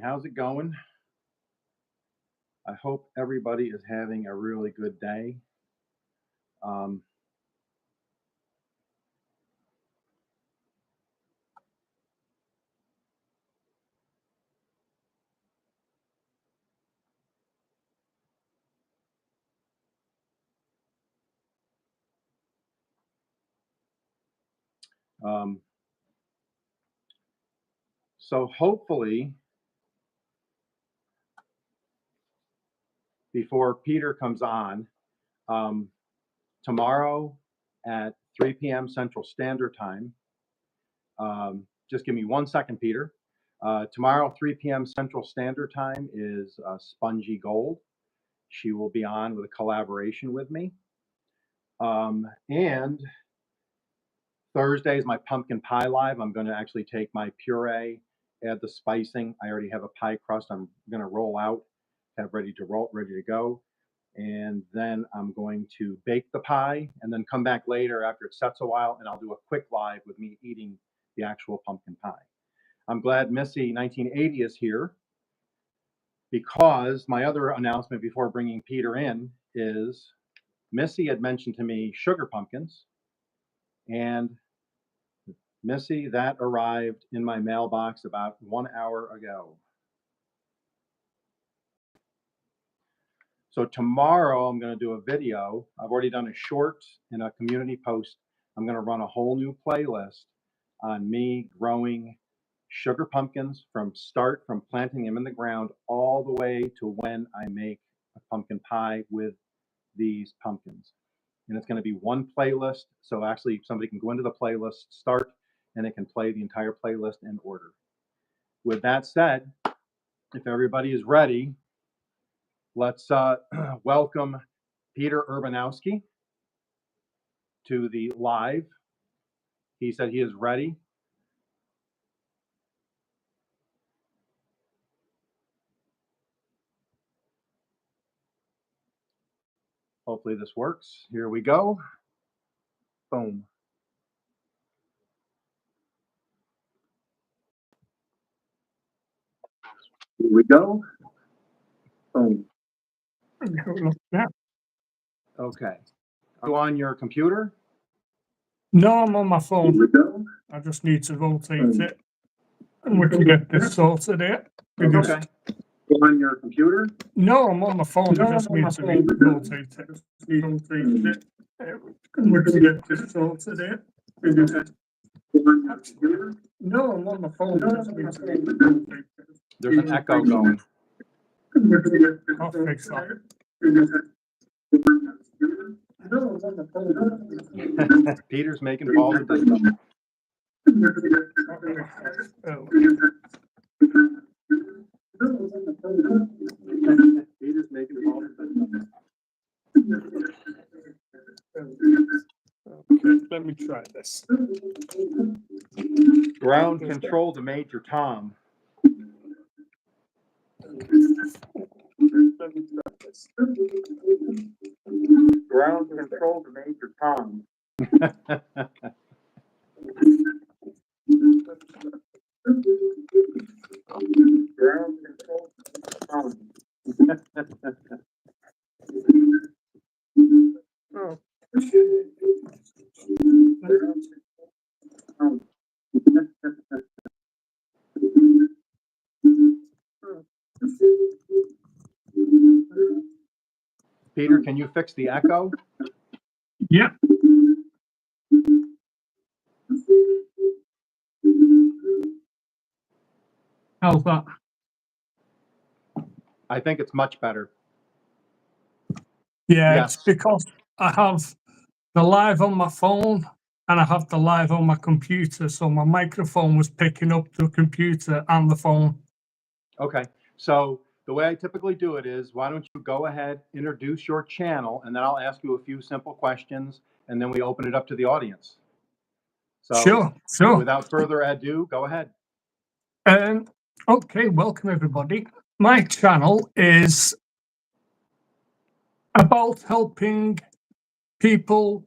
How's it going? I hope everybody is having a really good day. Um, so hopefully, before Peter comes on, tomorrow at 3 p.m. Central Standard Time, just give me 1 second, Peter. Tomorrow, 3 p.m. Central Standard Time is Spongy Gold. She will be on with a collaboration with me. And Thursday is my pumpkin pie live. I'm going to actually take my puree, add the spicing. I already have a pie crust I'm going to roll out, have ready to go. And then I'm going to bake the pie and then come back later after it sets a while, and I'll do a quick live with me eating the actual pumpkin pie. I'm glad Missy 1980 is here, because my other announcement before bringing Peter in is Missy had mentioned to me sugar pumpkins, and Missy, that arrived in my mailbox about 1 hour ago. So tomorrow I'm going to do a video. I've already done a short and a community post. I'm going to run a whole new playlist on me growing sugar pumpkins from planting them in the ground all the way to when I make a pumpkin pie with these pumpkins. And it's going to be one playlist. So actually somebody can go into the playlist, start, and it can play the entire playlist in order. With that said, if everybody is ready, let's welcome Peter Urbanowski to the live. He said he is ready. Hopefully this works. Here we go. Boom. Here we go. Boom. Okay. Are you on your computer? No, I'm on my phone. Here we go. I just need to rotate it. And we can get this sorted here. Okay. On your computer? No, I'm on my phone. I just need to rotate it. And we can get this sorted here. No, I'm on my phone. I just need to rotate it. There's an echo going. I'll fix that. Peter's making balls of business. Peter's making balls of business. Okay, let me try this. Ground control to Major Tom. Let me try this. Ground control to Major Tom. Ground control to Tom. Oh. Peter, can you fix the echo? Yeah. How's that? I think it's much better. Yeah, Yes. it's because I have the live on my phone and I have the live on my computer. So my microphone was picking up the computer and the phone. Okay. So the way I typically do it is, why don't you go ahead, introduce your channel, and then I'll ask you a few simple questions, and then we open it up to the audience. So Sure. Without further ado, go ahead. Okay, welcome everybody. My channel is about helping people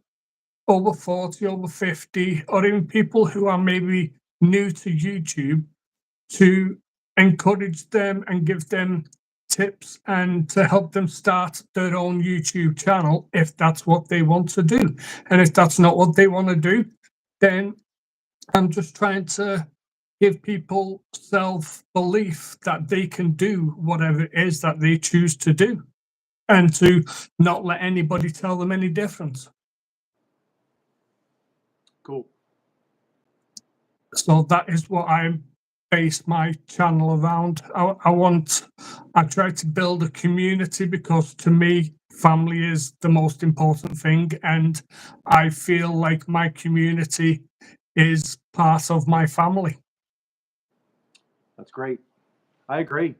over 40, over 50, or even people who are maybe new to YouTube to encourage them and give them tips and to help them start their own YouTube channel if that's what they want to do. And if that's not what they want to do, then I'm just trying to give people self-belief that they can do whatever it is that they choose to do and to not let anybody tell them any different. Cool. So that is what I base my channel around. I try to build a community because to me, family is the most important thing. And I feel like my community is part of my family. That's great. I agree.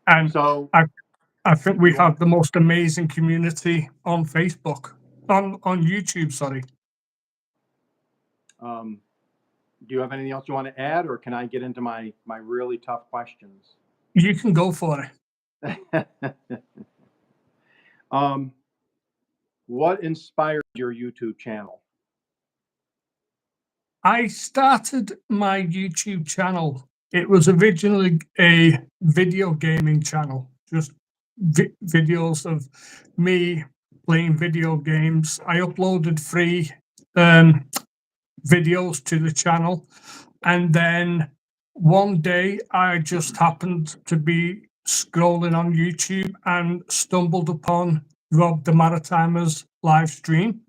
And So I think we you want- have the most amazing community on Facebook, on YouTube, sorry. Do you have anything else you want to add, or can I get into my really tough questions? You can go for it. What inspired your YouTube channel? I started my YouTube channel. It was originally a video gaming channel, just videos of me playing video games. I uploaded free videos to the channel, and then one day I just happened to be scrolling on YouTube and stumbled upon Rob the Maritimer's live stream,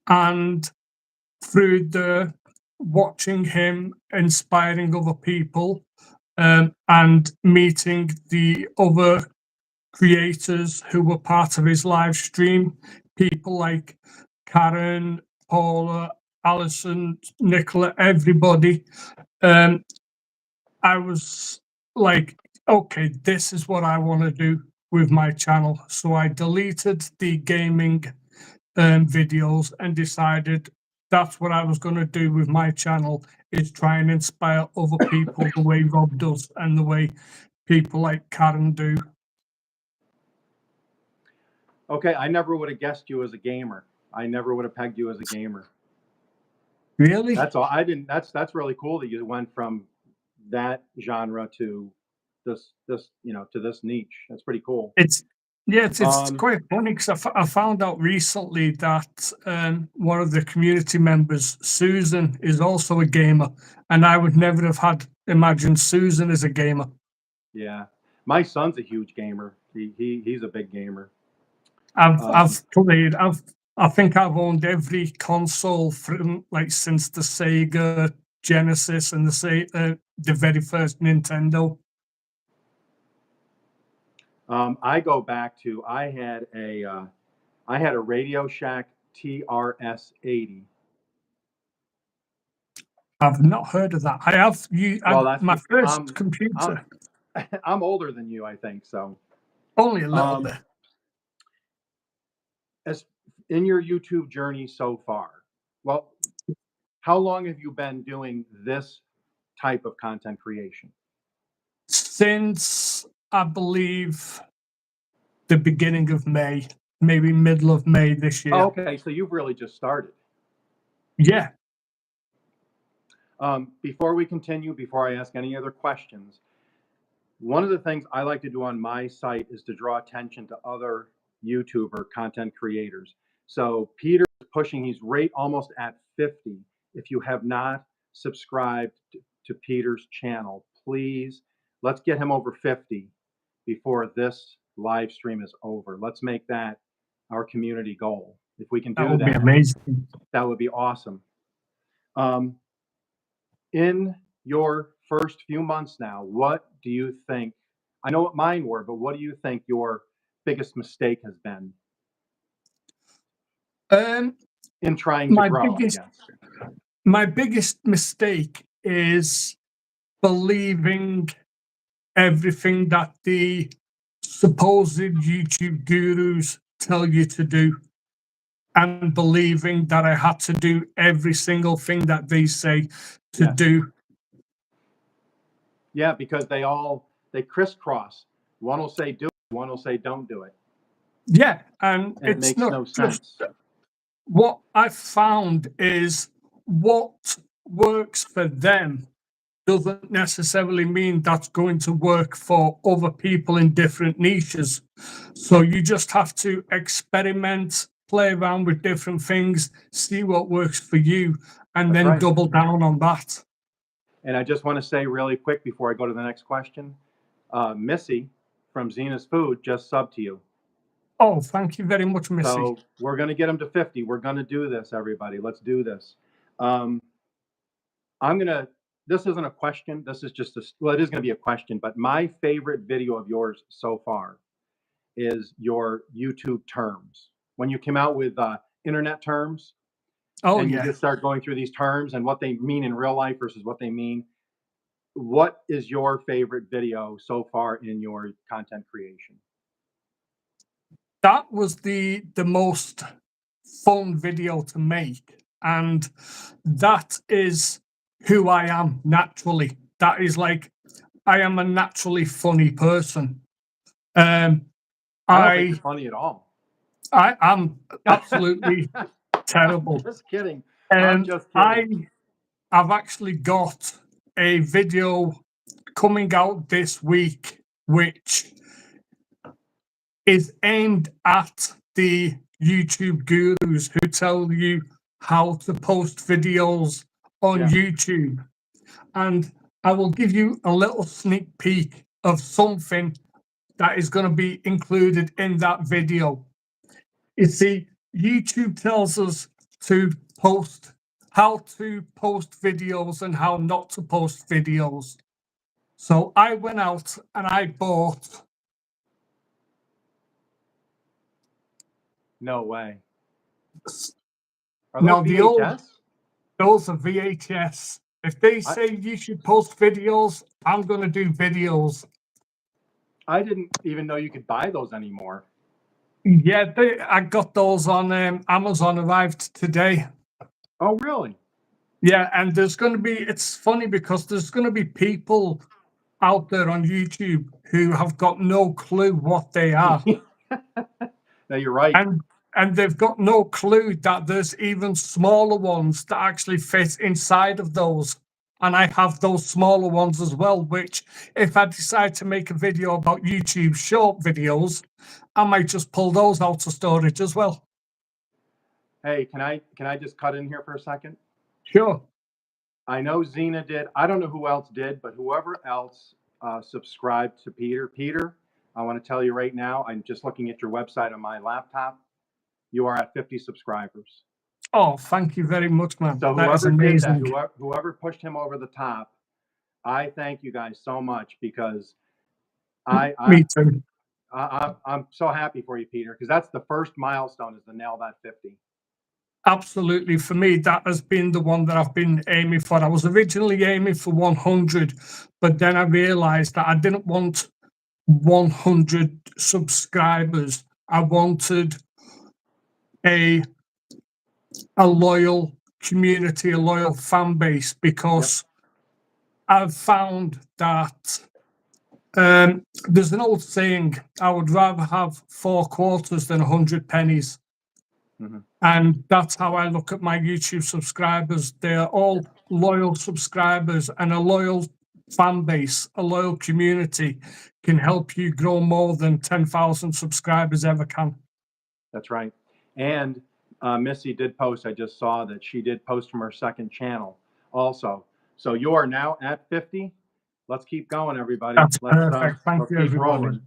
and through the watching him inspiring other people and meeting the other creators who were part of his live stream, people like Karen, Paula, Alison, Nicola, everybody. I was like, okay, this is what I want to do with my channel. So I deleted the gaming videos and decided that's what I was going to do with my channel, is try and inspire other people the way Rob does and the way people like Karen do. Okay, I never would have guessed you as a gamer. I never would have pegged you as a gamer. Really? That's all. I didn't. That's really cool that you went from that genre to this to this niche. That's pretty cool. It's quite funny because I found out recently that one of the community members, Susan, is also a gamer, and I would never have had imagined Susan as a gamer. Yeah, my son's a huge gamer. He's a big gamer. I've played. I think I've owned every console from like since the Sega Genesis and the very first Nintendo. I go back to I had a Radio Shack TRS-80. I've not heard of that. I have Well, my first computer. I'm older than you, I think. So only a little bit. As in your YouTube journey so far, well, how long have you been doing this type of content creation? Since I believe the beginning of May, maybe middle of May this year. Oh, okay, so you've really just started. Yeah. Before we continue, before I ask any other questions, one of the things I like to do on my site is to draw attention to other YouTuber content creators. So Peter's pushing, he's right almost at 50. If you have not subscribed to Peter's channel, please, let's get him over 50 before this live stream is over. Let's make that our community goal. If we can do that, would be amazing. That would be awesome. In your first few months now, what do you think? I know what mine were, but what do you think your biggest mistake has been in trying to grow? My biggest mistake is believing everything that the supposed YouTube gurus tell you to do, and believing that I had to do every single thing that they say to do. Yeah, because they crisscross. One will say do it, one will say don't do it. Yeah, and it makes no sense. What I've found is what works for them doesn't necessarily mean that's going to work for other people in different niches. So you just have to experiment, play around with different things, see what works for you, and That's then right. double down on that. And I just want to say really quick before I go to the next question, Missy from Zena's Food just subbed to you. Oh, thank you very much, Missy. So we're going to get them to 50. We're going to do this, everybody. Let's do this. This isn't a question. This is just well, it is going to be a question, but my favorite video of yours so far is your YouTube terms. When you came out with internet terms, Oh, and you yeah. just start going through these terms and what they mean in real life versus what they mean. What is your favorite video so far in your content creation? That was the most fun video to make, and that is who I am naturally. That is like, I am a naturally funny person. I don't think you're I funny at all. am absolutely terrible. Just kidding. I'm just kidding. I've actually got a video coming out this week, which is aimed at the YouTube gurus who tell you how to post videos on Yeah. YouTube. And I will give you a little sneak peek of something that is going to be included in that video. You see, YouTube tells us to post, how to post videos and how not to post videos. So I went out and I bought. No way. Are Now, those the old, VHS? those are VHS. If they say you should post videos, I'm going to do videos. I didn't even know you could buy those anymore. Yeah, I got those on Amazon, arrived today. Oh, really? Yeah, and there's going to be, it's funny because there's going to be people out there on YouTube who have got no clue what they are. No, you're right. And they've got no clue that there's even smaller ones that actually fit inside of those. And I have those smaller ones as well, which if I decide to make a video about YouTube short videos, I might just pull those out of storage as well. Hey, can I just cut in here for a second? Sure. I know Zena did. I don't know who else did, but whoever else subscribed to Peter. Peter, I want to tell you right now, I'm just looking at your website on my laptop. You are at 50 subscribers. Oh, thank you very much, man. So That is whoever did that, amazing. whoever pushed him over the top, I thank you guys so much because Me too. I'm so happy for you, Peter, because that's the first milestone, is to nail that 50. Absolutely. For me, that has been the one that I've been aiming for. I was originally aiming for 100, but then I realized that I didn't want 100 subscribers. I wanted a loyal community, a loyal fan base, because I've found that there's an old saying, I would rather have 4 quarters than 100 pennies. Mm-hmm. And that's how I look at my YouTube subscribers. They're all loyal subscribers, and a loyal fan base, a loyal community can help you grow more than 10,000 subscribers ever can. That's right. And Missy did post, I just saw that she did post from her second channel also. So you are now at 50. Let's keep going, everybody. That's perfect. Thank let's you, keep everybody.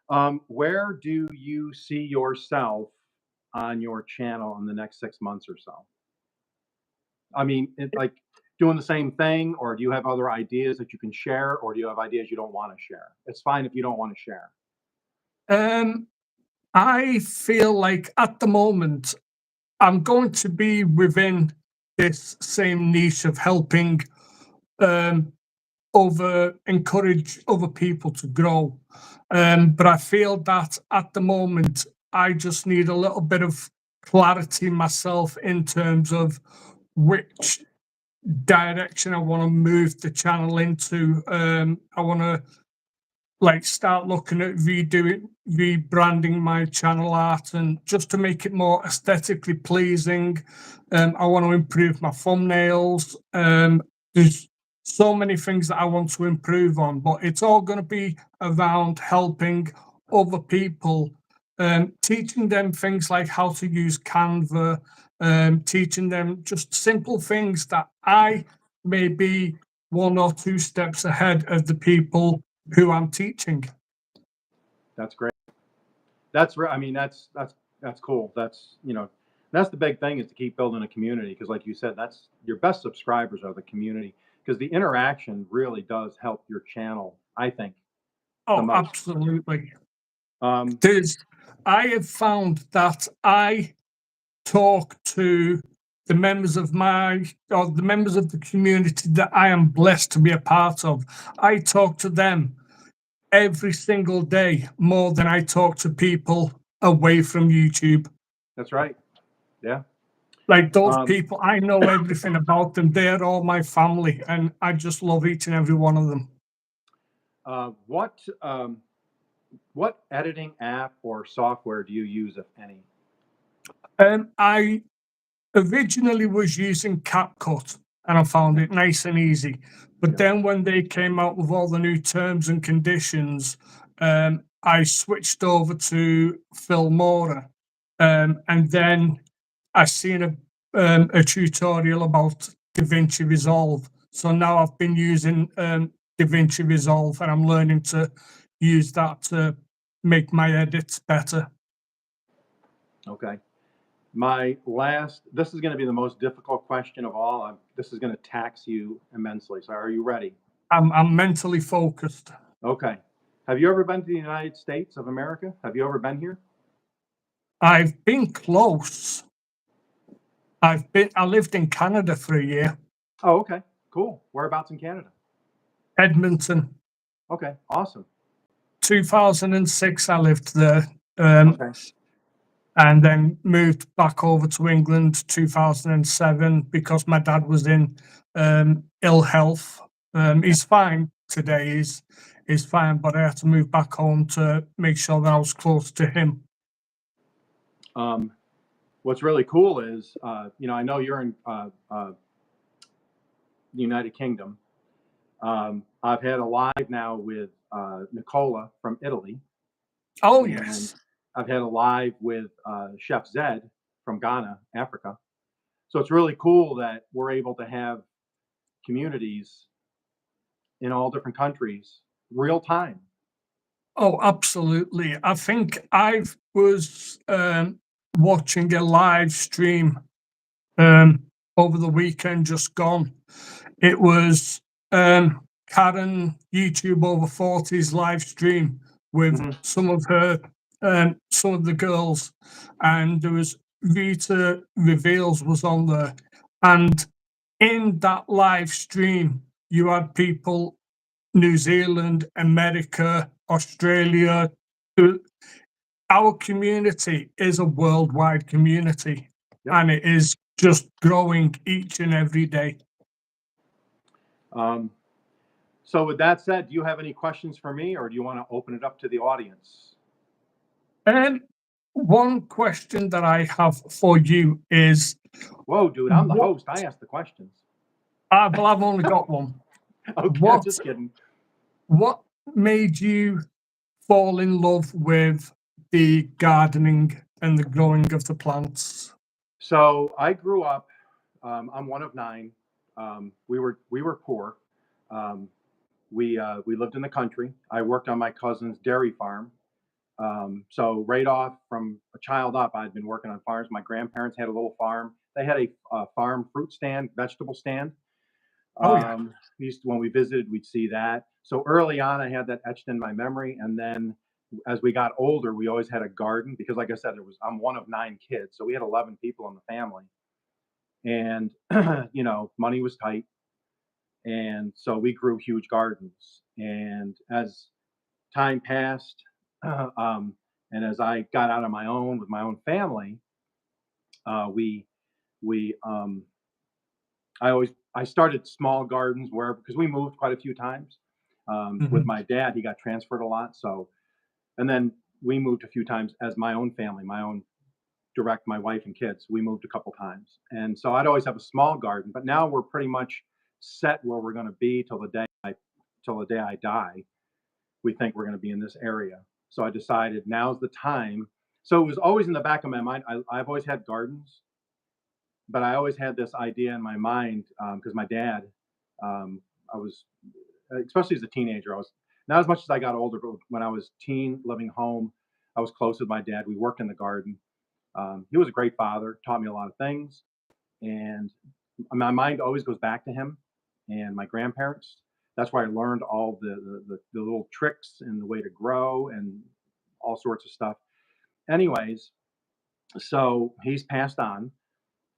rolling. Where do you see yourself on your channel in the next 6 months or so? I mean, like doing the same thing, or do you have other ideas that you can share, or do you have ideas you don't want to share? It's fine if you don't want to share. I feel like at the moment I'm going to be within this same niche of helping encourage other people to grow. But I feel that at the moment I just need a little bit of clarity myself in terms of which direction I want to move the channel into. I want to start looking at rebranding my channel art, and just to make it more aesthetically pleasing. I want to improve my thumbnails. There's so many things that I want to improve on, but it's all going to be around helping other people, teaching them things like how to use Canva, teaching them just simple things that I may be 1 or 2 steps ahead of the people who I'm teaching. That's great. I mean, that's cool. That's, that's the big thing, is to keep building a community, because like you said, that's your best subscribers are the community, because the interaction really does help your channel, I think, the Oh, most. absolutely. Um, I have found that I talk to the members of the members of the community that I am blessed to be a part of. I talk to them every single day more than I talk to people away from YouTube. that's right. Yeah. Like those Um, people, I know everything about them. They're all my family, and I just love each and every one of them. uh, what um, what editing app or software do you use, if any? I originally was using CapCut and I found Okay. it nice and easy. But Yeah. then when they came out with all the new terms and conditions, I switched over to Filmora. And then I seen a tutorial about DaVinci Resolve. So now I've been using DaVinci Resolve, and I'm learning to use that to make my edits better. Okay. This is going to be the most difficult question of all. This is going to tax you immensely. So are you ready? I'm mentally focused. Okay. Have you ever been to the United States of America? Have you ever been here? I've been close. I lived in Canada for a year, Oh, okay. Cool. Whereabouts in Canada? Edmonton. Okay. Awesome. 2006, I lived there, um, Okay. and then moved back over to England 2007 because my dad was in ill health. He's fine today. He's fine, but I had to move back home to make sure that I was close to him. Um, what's really cool is, I know you're in the United Kingdom. I've had a live now with Nicola from Italy, Oh and yes. I've had a live with Chef Zed from Ghana, Africa. So it's really cool that we're able to have communities in all different countries real time. Oh, absolutely. I think I was watching a live stream over the weekend just gone. It was Karen YouTube over 40's live stream with Hmm. some of the girls, and there was Vita Reveals was on there, and in that live stream you had people New Zealand, America, Australia. Our community is a worldwide community, Yep. and it is just growing each and every day. Um, so with that said, do you have any questions for me, or do you want to open it up to the audience? And one question that I have for you is, Whoa, dude, I'm the what? host. I ask the questions. Well, I've only got one. Okay, I'm What? just kidding. What made you fall in love with the gardening and the growing of the plants? So I grew up. I'm one of nine. We were poor. Um, we lived in the country. I worked on my cousin's dairy farm. So right off from a child up, I'd been working on farms. My grandparents had a little farm. They had a farm fruit stand, vegetable stand. Oh yeah. When we visited, we'd see that. So early on, I had that etched in my memory. And then as we got older, we always had a garden because, like I said, I'm one of nine kids. So we had 11 people in the family. And, money was tight. And so we grew huge gardens. And as time passed, um, and as I got out on my own with my own family, we we I started small gardens where because we moved quite a few times. With Mhm. my dad, he got transferred a lot, so and then we moved a few times as my own family, my own my wife and kids. We moved a couple times, and so I'd always have a small garden. But now we're pretty much set where we're going to be till the day I die. We think we're going to be in this area. So I decided now's the time. So it was always in the back of my mind. I've always had gardens, but I always had this idea in my mind because my dad, I was, especially as a teenager, I was not as much as I got older, but when I was teen, living home, I was close with my dad. We worked in the garden. He was a great father, taught me a lot of things, and my mind always goes back to him and my grandparents. That's where I learned all the little tricks and the way to grow and all sorts of stuff. Anyways, so he's passed on,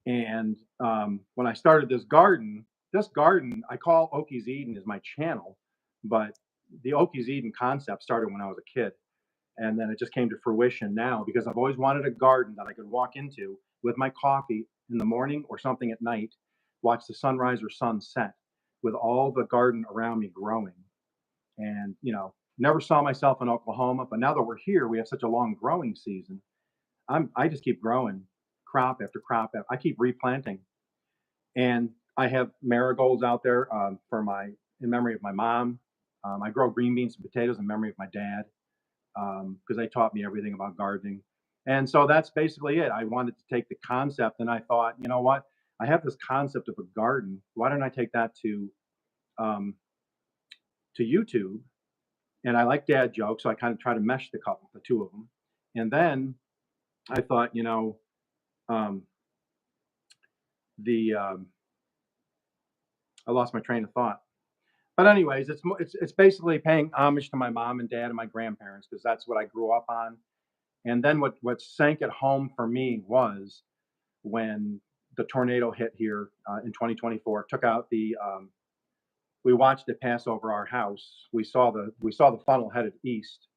and when I started this garden I call Okies Eden is my channel, but the Okies Eden concept started when I was a kid, and then it just came to fruition now because I've always wanted a garden that I could walk into with my coffee in the morning or something at night, watch the sunrise or sunset with all the garden around me growing. And, never saw myself in Oklahoma, but now that we're here, we have such a long growing season. I just keep growing crop after crop. I keep replanting. And I have marigolds out there in memory of my mom. I grow green beans and potatoes in memory of my dad because they taught me everything about gardening. And so that's basically it. I wanted to take the concept, and I thought, you know what? I have this concept of a garden. Why don't I take that um, to YouTube? And I like dad jokes, so I kind of try to mesh the two of them. And then I thought, um, the I lost my train of thought. But anyways, it's basically paying homage to my mom and dad and my grandparents because that's what I grew up on. And then what sank it home for me was when the tornado hit here in 2024, took out we watched it pass over our house. We saw the funnel headed east,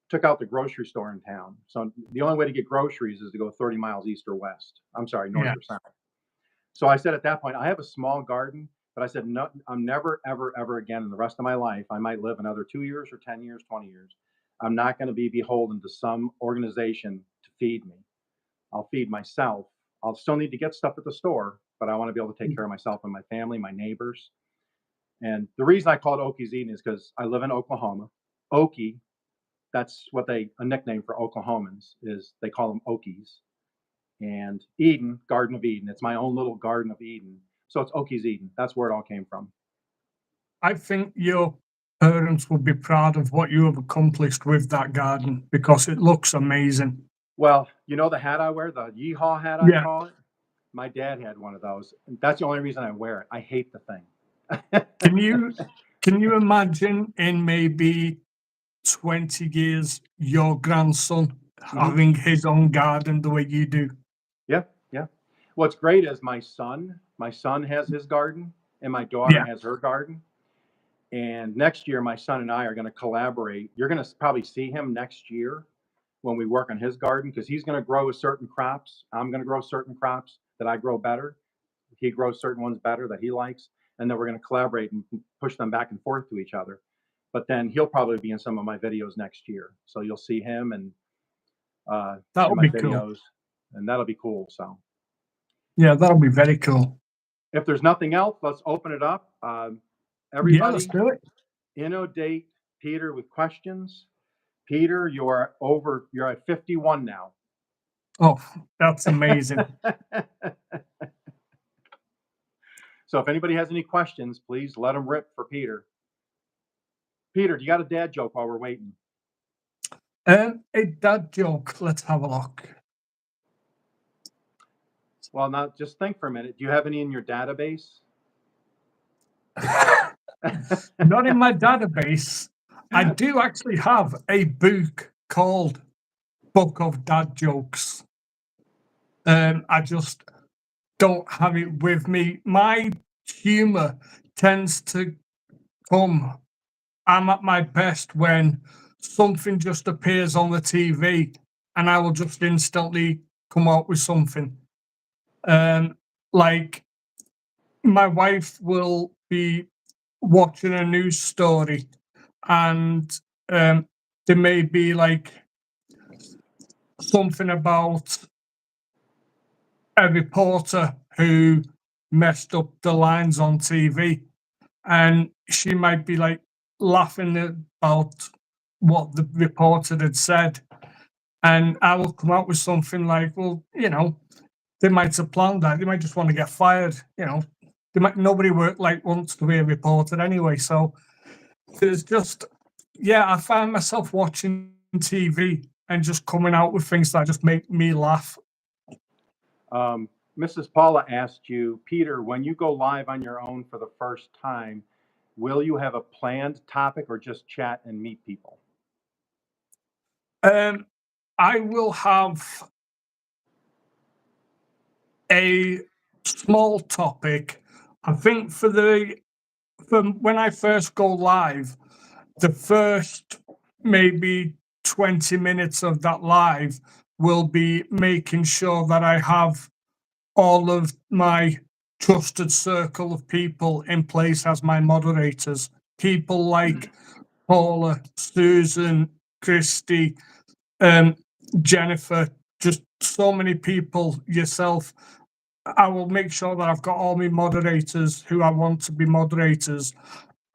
took out the grocery store in town. So the only way to get groceries is to go 30 miles east or west. I'm sorry, north Yeah. or south. So I said at that point, I have a small garden, but I said, no, I'm never, ever, ever again in the rest of my life. I might live another 2 years or 10 years, 20 years. I'm not going to be beholden to some organization to feed me. I'll feed myself. I'll still need to get stuff at the store, but I want to be able to take care of myself and my family, my neighbors. And the reason I call it Okies Eden is because I live in Oklahoma. Okie, that's a nickname for Oklahomans is they call them Okies. And Eden, Garden of Eden. It's my own little Garden of Eden. So it's Okies Eden. That's where it all came from. I think your parents would be proud of what you have accomplished with that garden because it looks amazing. Well, the hat I wear, the yeehaw hat I Yeah. call it. My dad had one of those. That's the only reason I wear it. I hate the thing. Can you imagine in maybe 20 years your grandson having his own garden the way you do? Yeah, yeah. What's great is my son has his garden, and my daughter Yeah. has her garden. And next year, my son and I are going to collaborate. You're going to probably see him next year when we work on his garden because he's going to grow certain crops. I'm going to grow certain crops that I grow better. He grows certain ones better that he likes. And then we're going to collaborate and push them back and forth to each other. But then he'll probably be in some of my videos next year. So you'll see him and That'll in my be cool. videos, and that'll be cool. So Yeah, that'll be very cool. if there's nothing else, let's open it up. Yeah, Everybody, let's do it. inundate Peter with questions. Peter, you're at 51 now. Oh, that's amazing. So if anybody has any questions, please let them rip for Peter. Peter, do you got a dad joke while we're waiting? A dad joke. Let's have a look. Well, now just think for a minute. Do you have any in your database? Not in my database. I do actually have a book called Book of Dad Jokes. I just don't have it with me. My humor tends to come. I'm at my best when something just appears on the TV and I will just instantly come out with something. Like my wife will be watching a news story and there may be like something about a reporter who messed up the lines on TV, and she might be like laughing about what the reporter had said, and I will come out with something like, well, they might have planned that. They might just want to get fired. They might nobody wants to be a reporter anyway. So there's just, yeah, I find myself watching TV and just coming out with things that just make me laugh. Mrs. Paula asked you, Peter, when you go live on your own for the first time, will you have a planned topic or just chat and meet people? I will have a small topic. I think from when I first go live, the first maybe 20 minutes of that live will be making sure that I have all of my trusted circle of people in place as my moderators. People like Paula, Susan, Christy, Jennifer, just so many people, yourself. I will make sure that I've got all my moderators who I want to be moderators,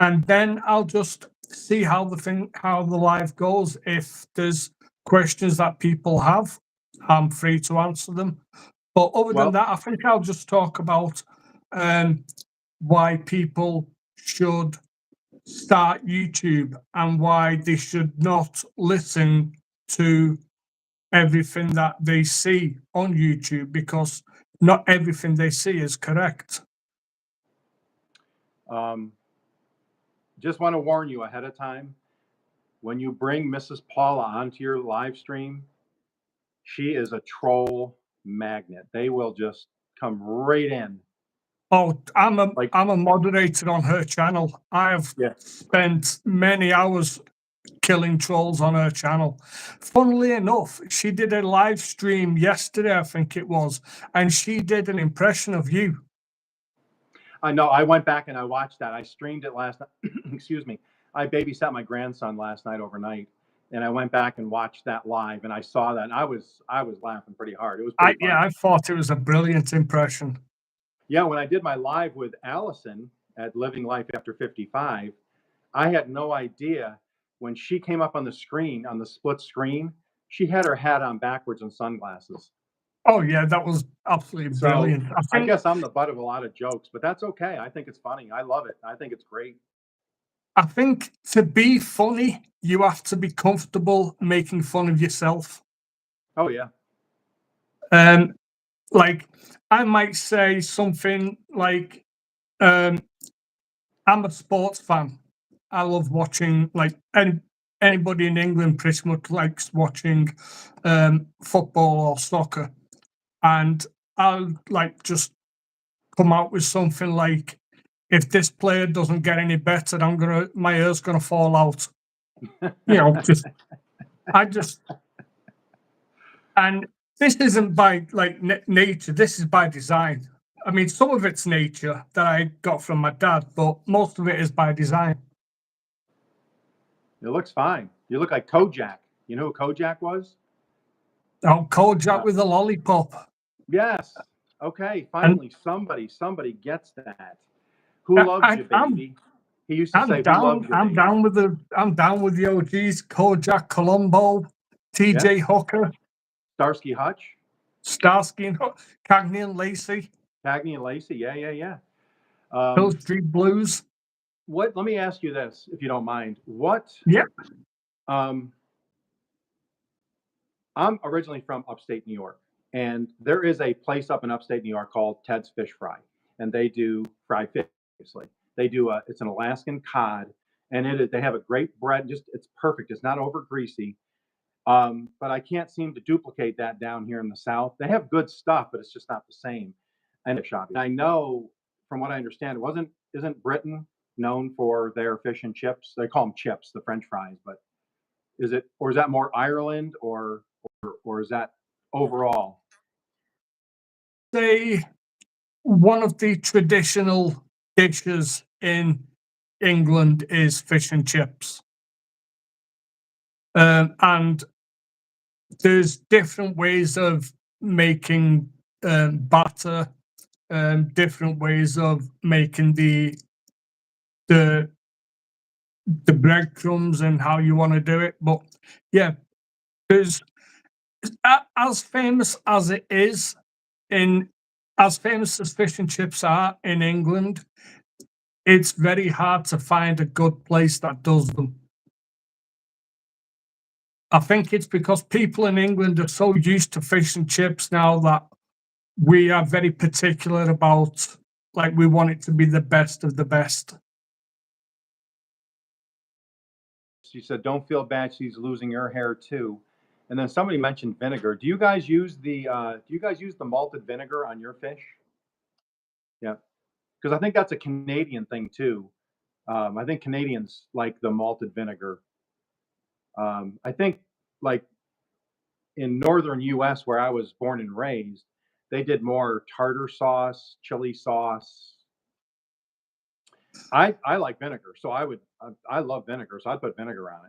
and then I'll just see how the live goes. If there's questions that people have, I'm free to answer them. But other than that, I think I'll just talk about why people should start YouTube and why they should not listen to everything that they see on YouTube, because not everything they see is correct. Just want to warn you ahead of time, when you bring Mrs. Paula onto your live stream, she is a troll magnet. They will just come right in. Oh, I'm a moderator on her channel. I have spent many hours killing trolls on her channel. Funnily enough, she did a live stream yesterday, I think it was, and she did an impression of you. I know. I went back and I watched that. I streamed it last night. Excuse me. I babysat my grandson last night overnight, and I went back and watched that live, and I saw that, and I was laughing pretty hard. It was pretty fun. I thought it was a brilliant impression. Yeah, when I did my live with Allison at Living Life After 55, I had no idea when she came up on the screen, on the split screen, she had her hat on backwards and sunglasses. Oh yeah, that was absolutely brilliant. I guess I'm the butt of a lot of jokes, but that's okay. I think it's funny. I love it. I think it's great. I think to be funny, you have to be comfortable making fun of yourself. Oh yeah. Like I might say something like, I'm a sports fan. I love watching, and anybody in England pretty much likes watching football or soccer. And I'll just come out with something like, if this player doesn't get any better, my hair's gonna fall out. And this isn't by nature. This is by design. I mean, some of it's nature that I got from my dad, but most of it is by design. It looks fine. You look like Kojak. You know who Kojak was? Oh, Kojak with a lollipop. Yes. Okay. Finally, somebody gets that. Who loves you, baby? He used to say, "Who loves you?" I'm down with the Okies. Kojak, Colombo, T.J. Hooker, Starsky Hutch, Starsky and Cagney and Lacey. Cagney and Lacey. Yeah. Hill Street Blues. Let me ask you this, if you don't mind. What? Yep. I'm originally from upstate New York, and there is a place up in upstate New York called Ted's Fish Fry, and they do fried fish. Obviously, they do it's an Alaskan cod, and they have a great bread. It's perfect. It's not over greasy. But I can't seem to duplicate that down here in the South. They have good stuff, but it's just not the same. And I know, from what I understand, isn't Britain known for their fish and chips? They call them chips, the French fries, but is that more Ireland or is that overall? One of the traditional dishes in England is fish and chips. And there's different ways of making batter, different ways of making the the breadcrumbs and how you want to do it. But yeah, there's as famous as it is in as famous as fish and chips are in England, it's very hard to find a good place that does them. I think it's because people in England are so used to fish and chips now that we are very particular about, like, we want it to be the best of the best. She said, "Don't feel bad. She's losing her hair too." And then somebody mentioned vinegar. Do you guys use the malted vinegar on your fish? Yeah, because I think that's a Canadian thing too. I think Canadians like the malted vinegar. I think like in northern U.S. where I was born and raised, they did more tartar sauce, chili sauce. I like vinegar, so I love vinegar, so I'd put vinegar on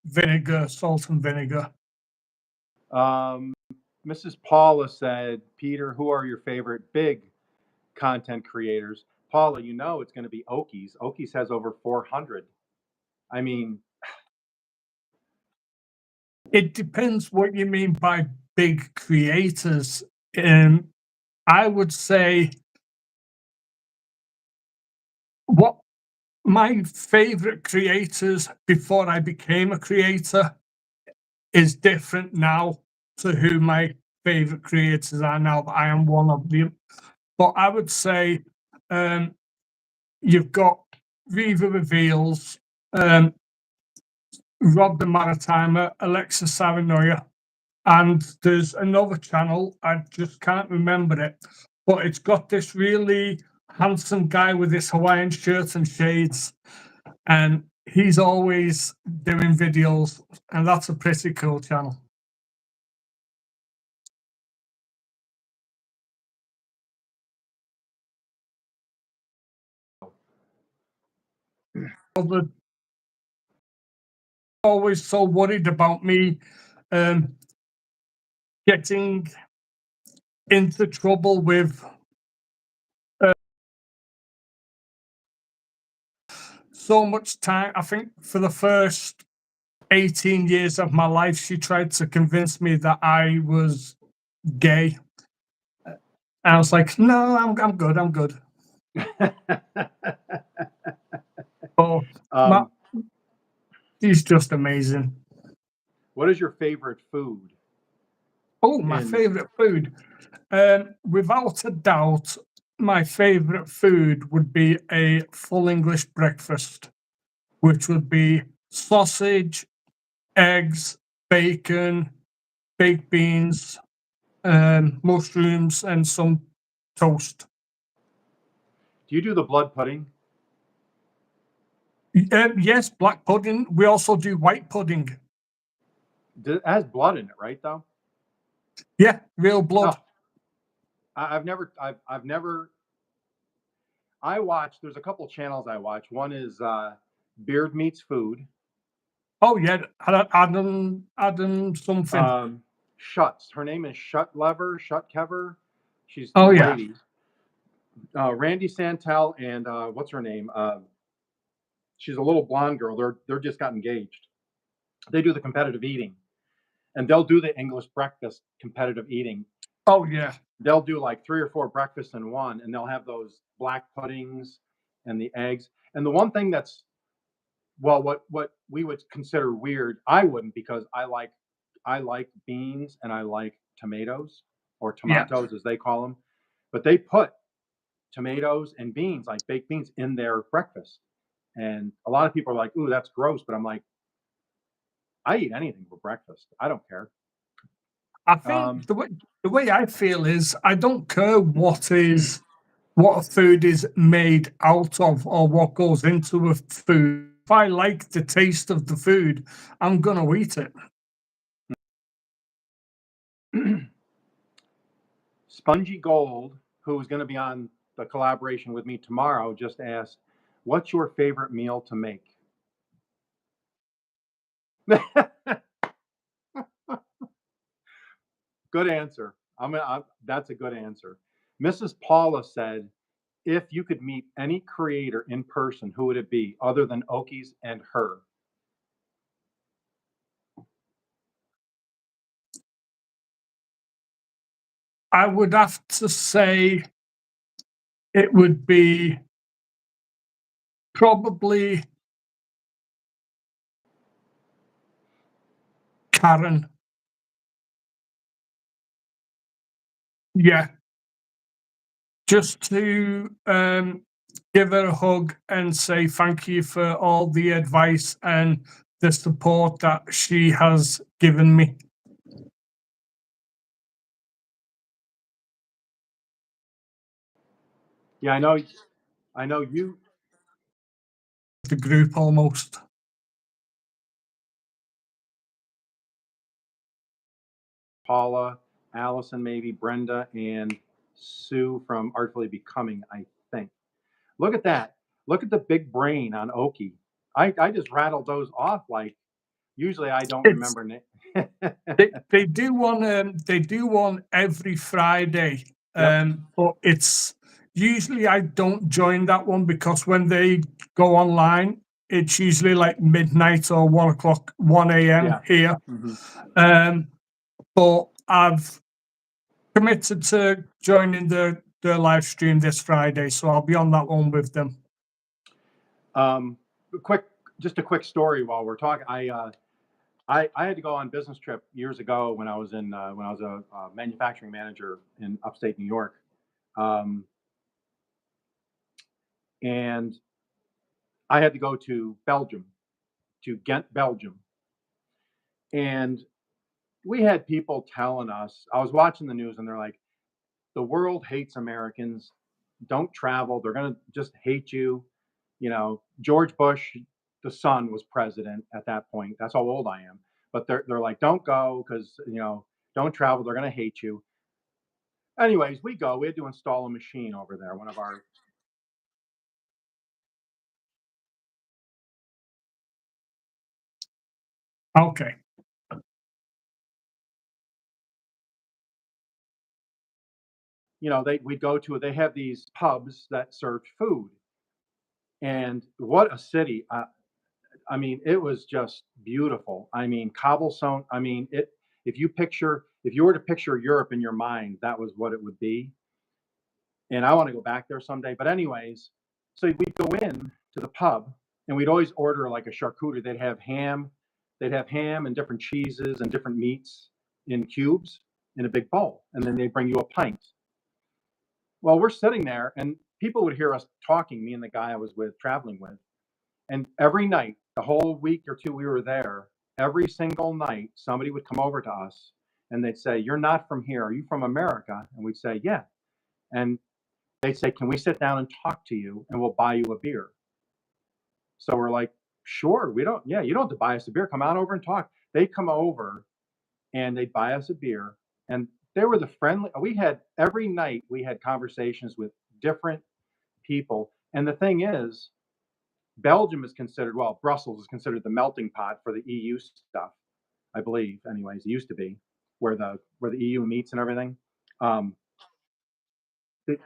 Vinegar, salt and vinegar. it. Mrs. Paula said, "Peter, who are your favorite big content creators?" Paula, you know it's going to be Okies. Okies has over 400. I mean, It depends what you mean by big creators. Um, I would say what my favorite creators before I became a creator is different now to who my favorite creators are now that I am one of them. But I would say um, you've got Viva Reveals, um, Rob the Maritimer, Alexa Saranoia, and there's another channel, I just can't remember it, but it's got this really handsome guy with this Hawaiian shirt and shades, and he's always doing videos, and that's a pretty cool channel. They're always so worried about me um, getting into trouble with so much time. I think for the first 18 years of my life, she tried to convince me that I was gay. And I was like, no, I'm good. I'm good. Oh, my, um, she's just amazing. what is your favorite food? Oh, my In favorite food. Without a doubt, my favorite food would be a full English breakfast, which would be sausage, eggs, bacon, baked beans, mushrooms, and some toast. Do you do the blood pudding? Yes, black pudding. We also do white pudding. It has blood in it, right? Though. Yeah, real blood. Oh, I've never. I watch. There's a couple channels I watch. One is Beard Meets Food. Oh yeah, Adam something. Shuts. Her name is Shutkever. She's Oh a yeah, lady. Randy Santel and what's her name? She's a little blonde girl. They're just got engaged. They do the competitive eating, and they'll do the English breakfast competitive eating. oh yeah. They'll do like 3 or 4 breakfasts in one, and they'll have those black puddings and the eggs. And the one thing that's well, what we would consider weird, I wouldn't because I like beans and I like tomatoes or Yeah, tomatoes as they call them, but they put tomatoes and beans like baked beans in their breakfast, and a lot of people are like, "Ooh, that's gross," but I'm like, I eat anything for breakfast. I don't care. I think Um, the way I feel is I don't care what a food is made out of or what goes into a food. If I like the taste of the food, I'm gonna eat it. Spongy Gold, who's going to be on the collaboration with me tomorrow, just asked, "What's your favorite meal to make?" Good answer. That's a good answer. Mrs. Paula said, if you could meet any creator in person, who would it be other than Okies and her? I would have to say it would be probably Karen. Yeah, just to give her a hug and say thank you for all the advice and the support that she has given me. Yeah, I know you, The group almost. Paula, Allison, maybe Brenda, and Sue from Artfully Becoming, I think. Look at that. Look at the big brain on Okie. I just rattled those off like usually I don't It's remember name. they do one every Friday, Yep. but it's usually I don't join that one because when they go online, it's usually like midnight or 1 o'clock, 1 a.m. Yeah. here. Mhm. But I've committed to joining the live stream this Friday, so I'll be on that one with them. Um, quick, just a quick story while we're talking. I had to go on a business trip years ago when I was when I was a manufacturing manager in upstate New York, um, and I had to go to Belgium, to Ghent, Belgium, and we had people telling us. I was watching the news, and they're like, "The world hates Americans. Don't travel. They're gonna just hate you." You know, George Bush, the son, was president at that point. That's how old I am. But they're like, "Don't go because don't travel. They're gonna hate you." Anyways, we go. We had to install a machine over there. One of our, Okay. we'd go to. They have these pubs that served food, and what a city! I mean, it was just beautiful. I mean, cobblestone. I mean, it. If you were to picture Europe in your mind, that was what it would be. And I want to go back there someday. But anyways, so we'd go in to the pub, and we'd always order like a charcuterie. They'd have ham and different cheeses and different meats in cubes in a big bowl, and then they bring you a pint. Well, we're sitting there, and people would hear us talking, me and the guy I was with, traveling with, and every night, the whole week or two we were there, every single night, somebody would come over to us and they'd say, "You're not from here. Are you from America?" And we'd say, "Yeah." And they'd say, "Can we sit down and talk to you and we'll buy you a beer?" So we're like, "Sure, we don't, yeah, you don't have to buy us a beer. Come on over and talk." They'd come over and they'd buy us a beer. And they were the friendly, we had every night we had conversations with different people. And the thing is, Belgium is considered, well, Brussels is considered the melting pot for the EU stuff, I believe. Anyways, it used to be where the EU meets and everything. Um, it-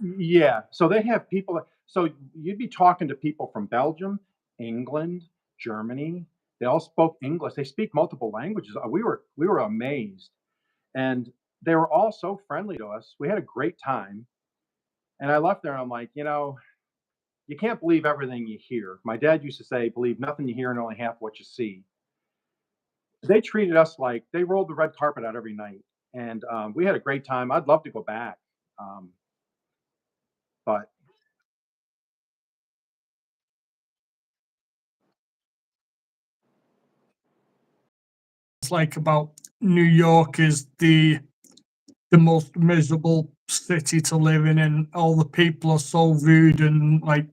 yeah, so they have people. So you'd be talking to people from Belgium, England, Germany. They all spoke English. They speak multiple languages. We were amazed, and they were all so friendly to us. We had a great time, and I left there and I'm like, you can't believe everything you hear. My dad used to say, "Believe nothing you hear and only half what you see." They treated us like they rolled the red carpet out every night, and we had a great time. I'd love to go back, um, but It's like about New York is the most miserable city to live in, and all the people are so rude and like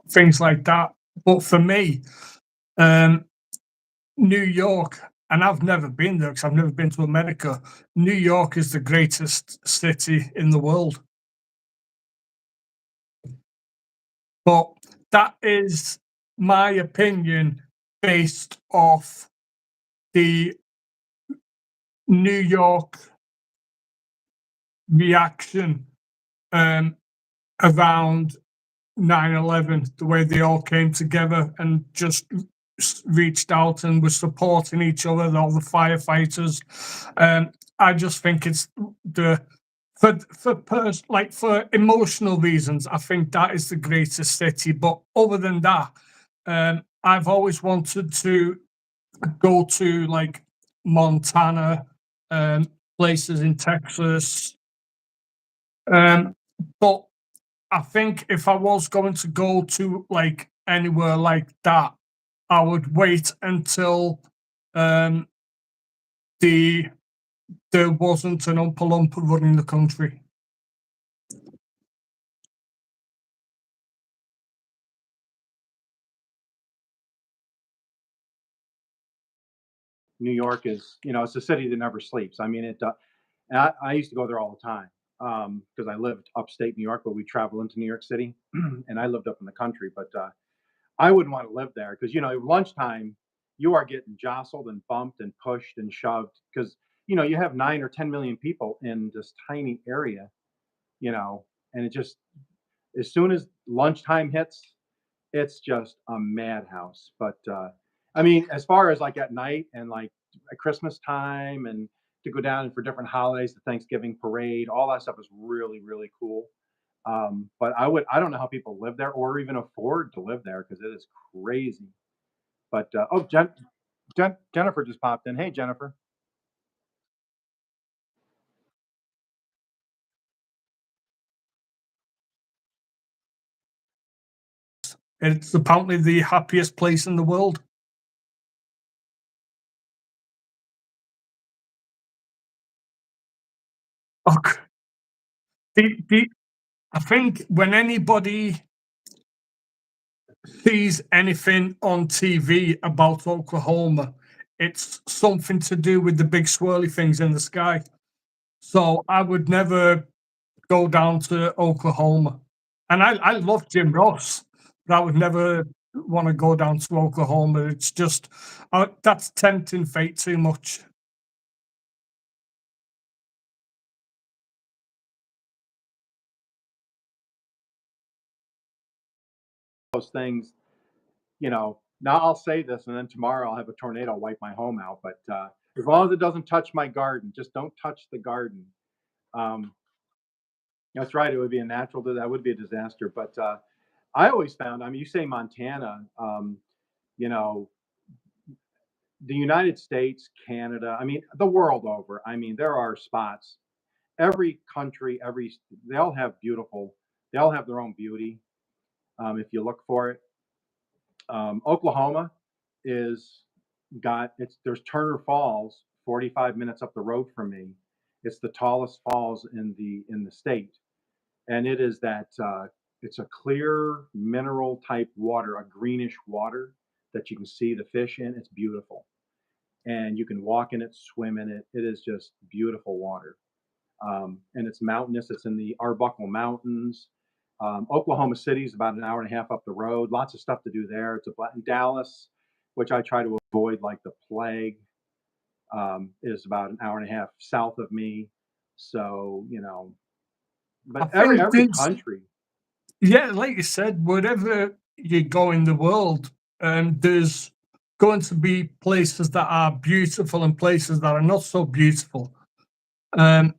things like that. But for me, um, New York, and I've never been there because I've never been to America. New York is the greatest city in the world. But that is my opinion based off the New York reaction um, around 9/11, the way they all came together and just reached out and were supporting each other, all the firefighters. I just think it's the for emotional reasons, I think that is the greatest city. But other than that, I've always wanted to go to like Montana, um, places in Texas. Um, but I think if I was going to go to like anywhere like that, I would wait until um, the there wasn't an Oompa Loompa running the country. New York is, it's a city that never sleeps. I mean, and I used to go there all the time because I lived upstate New York, but we travel into New York City, and I lived up in the country. But I wouldn't want to live there because lunchtime you are getting jostled and bumped and pushed and shoved because you have 9 or 10 million people in this tiny area, you know, and it just as soon as lunchtime hits, it's just a madhouse. But I mean, as far as like at night and like at Christmas time and to go down for different holidays, the Thanksgiving parade, all that stuff is really, really cool. But I don't know how people live there or even afford to live there because it is crazy. But Jennifer just popped in. Hey, Jennifer. It's apparently the happiest place in the world. Okay. I think when anybody sees anything on TV about Oklahoma, it's something to do with the big swirly things in the sky. So I would never go down to Oklahoma. And I love Jim Ross, but I would never want to go down to Oklahoma. It's just that's tempting fate too much. Those things, now I'll say this and then tomorrow I'll have a tornado wipe my home out. But as long as it doesn't touch my garden, just don't touch the garden. Um, that's right. It would be a that would be a disaster. But I always found, I mean, you say Montana, you know, the United States, Canada, I mean, the world over. I mean, there are spots. Every country, they all have they all have their own beauty if you look for it. Oklahoma is there's Turner Falls, 45 minutes up the road from me. It's the tallest falls in the state, and it's a clear mineral type water, a greenish water that you can see the fish in. It's beautiful, and you can walk in it, swim in it. It is just beautiful water, and it's mountainous. It's in the Arbuckle Mountains. Oklahoma City is about an hour and a half up the road. Lots of stuff to do there. Dallas, which I try to avoid like the plague, is about an hour and a half south of me. So I but think every this, country. yeah, like you said, wherever you go in the world, there's going to be places that are beautiful and places that are not so beautiful. Um,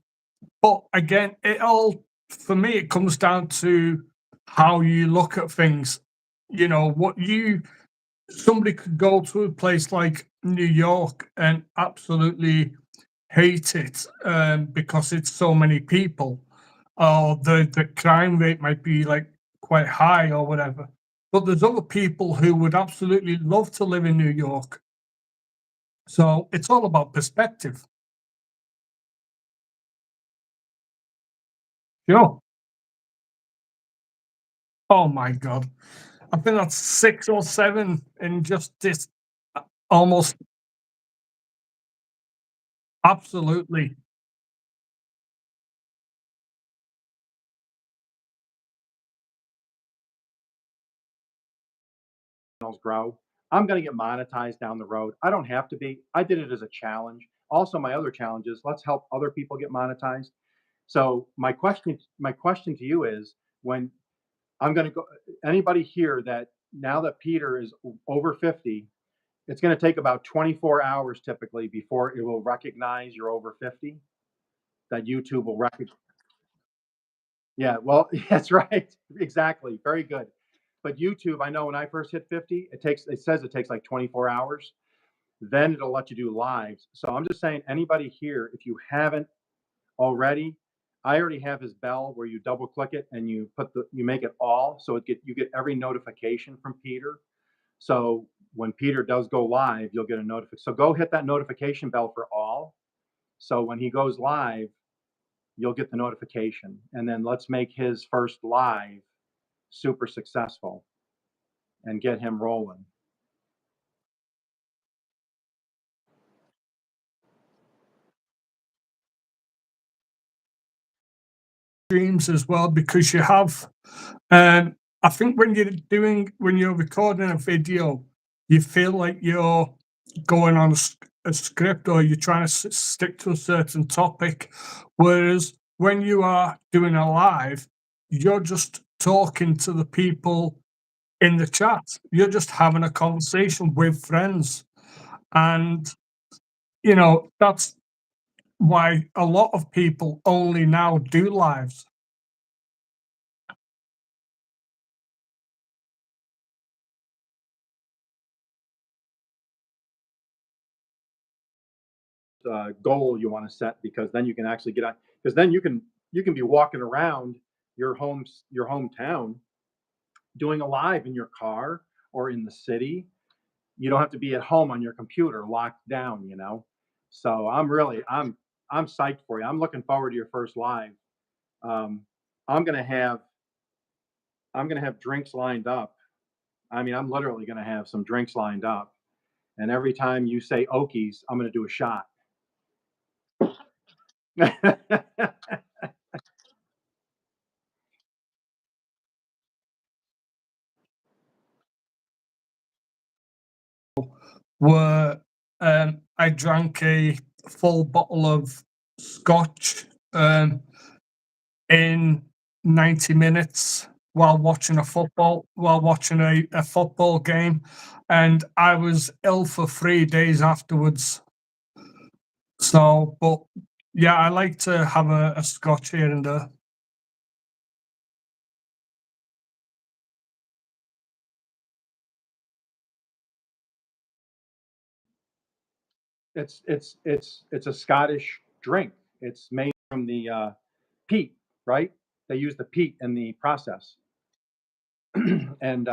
but again, it all for me it comes down to how you look at things. What you somebody could go to a place like New York and absolutely hate it because it's so many people, or the crime rate might be like quite high or whatever. But there's other people who would absolutely love to live in New York. So it's all about perspective. Sure. Oh my God. I think that's 6 or 7 in just this almost absolutely. Grow. I'm going to get monetized down the road. I don't have to be. I did it as a challenge. Also, my other challenge is let's help other people get monetized. So my question to you is, when I'm going to go, anybody here that now that Peter is over 50, it's going to take about 24 hours typically before it will recognize you're over 50. That YouTube will recognize. Yeah, well, that's right. Exactly. Very good. But YouTube, I know when I first hit 50, it says it takes like 24 hours. Then it'll let you do lives. So I'm just saying, anybody here, if you haven't already, I already have his bell where you double click it and you make it all, so you get every notification from Peter. So when Peter does go live, you'll get a notification. So go hit that notification bell for all. So when he goes live, you'll get the notification. And then let's make his first live super successful and get him rolling. Streams as well, because you have, I think when you're recording a video, you feel like you're going on a script, or you're trying to stick to a certain topic. Whereas when you are doing a live, you're just talking to the people in the chat. You're just having a conversation with friends. And, that's why a lot of people only now do lives. Goal you want to set, because then you can actually get on, because then you can be walking around your hometown doing a live in your car or in the city. You don't have to be at home on your computer locked down. So I'm psyched for you. I'm looking forward to your first live. um, i'm gonna have drinks lined up. I mean, I'm literally gonna have some drinks lined up, and every time you say Okies, I'm gonna do a shot. Where I drank a full bottle of scotch in 90 minutes while watching a football game, and I was ill for 3 days afterwards. So, but yeah, I like to have a scotch here and there. It's a Scottish drink. It's made from the peat, right? They use the peat in the process. And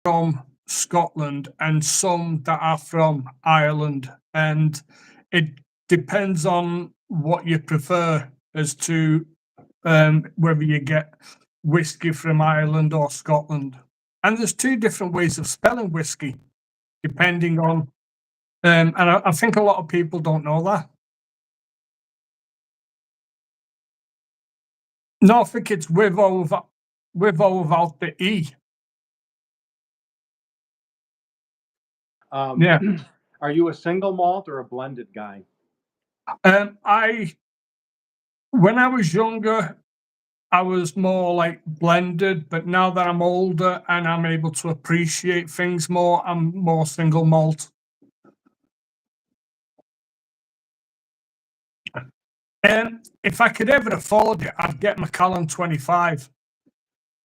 From Scotland and some that are from Ireland, and it depends on what you prefer as to whether you get whiskey from Ireland or Scotland. And there's two different ways of spelling whiskey, depending on, and I think a lot of people don't know that. No, I think it's with or without the E. Yeah. Are you a single malt or a blended guy? When I was younger, I was more like blended, but now that I'm older and I'm able to appreciate things more, I'm more single malt. If I could ever afford it, I'd get Macallan 25,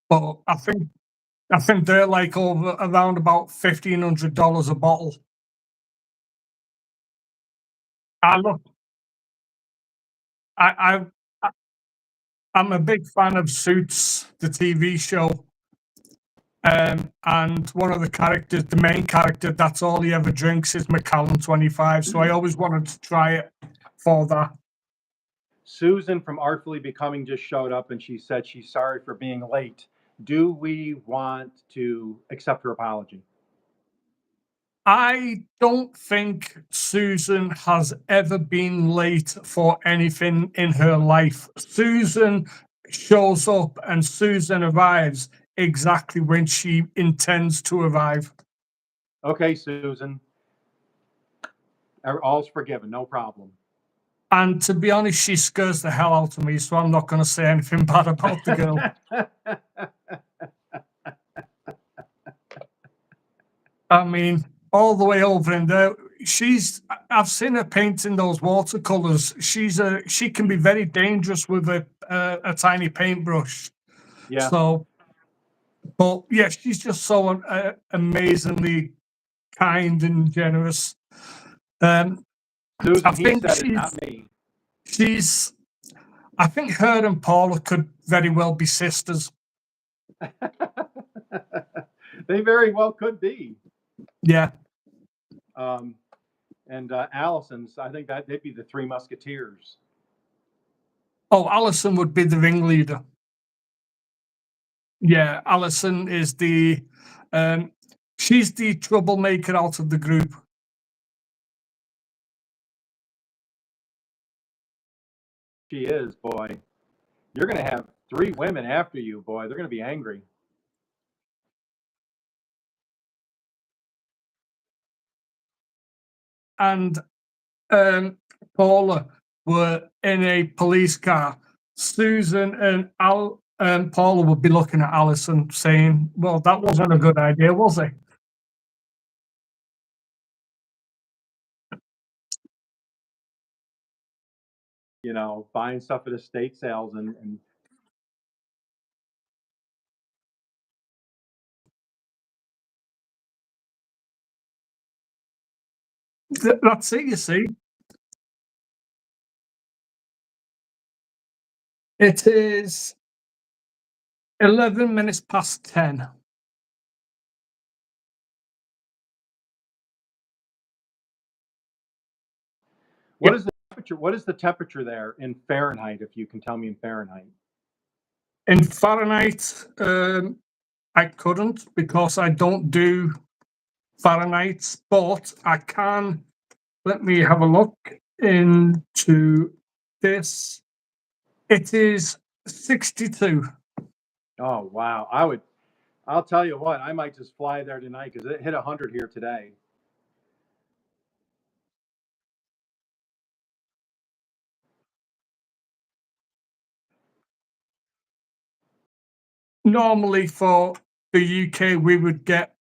but I think they're like over around about $1,500 a bottle. I look, I, I I'm a big fan of Suits, the TV show. And one of the characters, the main character, that's all he ever drinks is Macallan 25. So I always wanted to try it for that. Susan from Artfully Becoming just showed up, and she said she's sorry for being late. Do we want to accept her apology? I don't think Susan has ever been late for anything in her life. Susan shows up and Susan arrives exactly when she intends to arrive. Okay, Susan. All's forgiven, no problem. And to be honest, she scares the hell out of me, so I'm not going to say anything bad about the girl. I mean, all the way over in there, I've seen her painting those watercolors. She can be very dangerous with a tiny paintbrush. Yeah. So, but yeah, she's just so amazingly kind and generous. Susan, I he think said it, not me. I think her and Paula could very well be sisters. They very well could be. Yeah. And Allison's, I think that they'd be the Three Musketeers. Oh, Allison would be the ringleader. Yeah, Allison is she's the troublemaker out of the group. She is, boy. You're going to have 3 women after you, boy. They're going to be angry. And Paula were in a police car. Susan and Paula would be looking at Allison saying, well, that wasn't a good idea, was it? You know, buying stuff at estate sales and that's it, you see. It is 11 minutes past 10. What is the temperature? What is the temperature there in Fahrenheit, if you can tell me in Fahrenheit? In Fahrenheit, I couldn't because I don't do Fahrenheit, but I can. Let me have a look into this. It is 62. Oh, wow. I'll tell you what, I might just fly there tonight because it hit 100 here today. Normally for the UK, we would get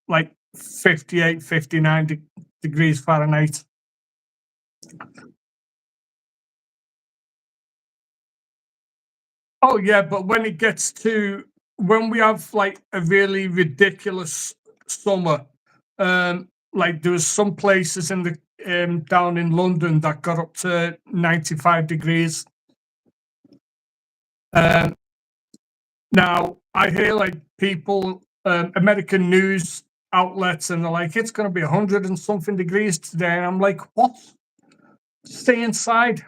like 58, 59 degrees Fahrenheit. Oh, yeah, but when we have like a really ridiculous summer, like there was some places in the down in London that got up to 95 degrees. Now I hear like people, American news outlets, and they're like, it's going to be 100 and something degrees today. And I'm like, what? Stay inside.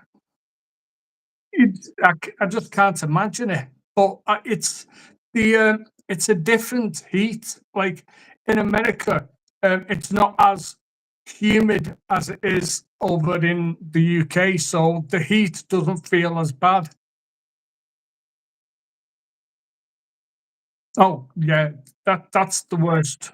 I just can't imagine it. But it's a different heat. Like in America, it's not as humid as it is over in the UK, so the heat doesn't feel as bad. Oh yeah, that's the worst.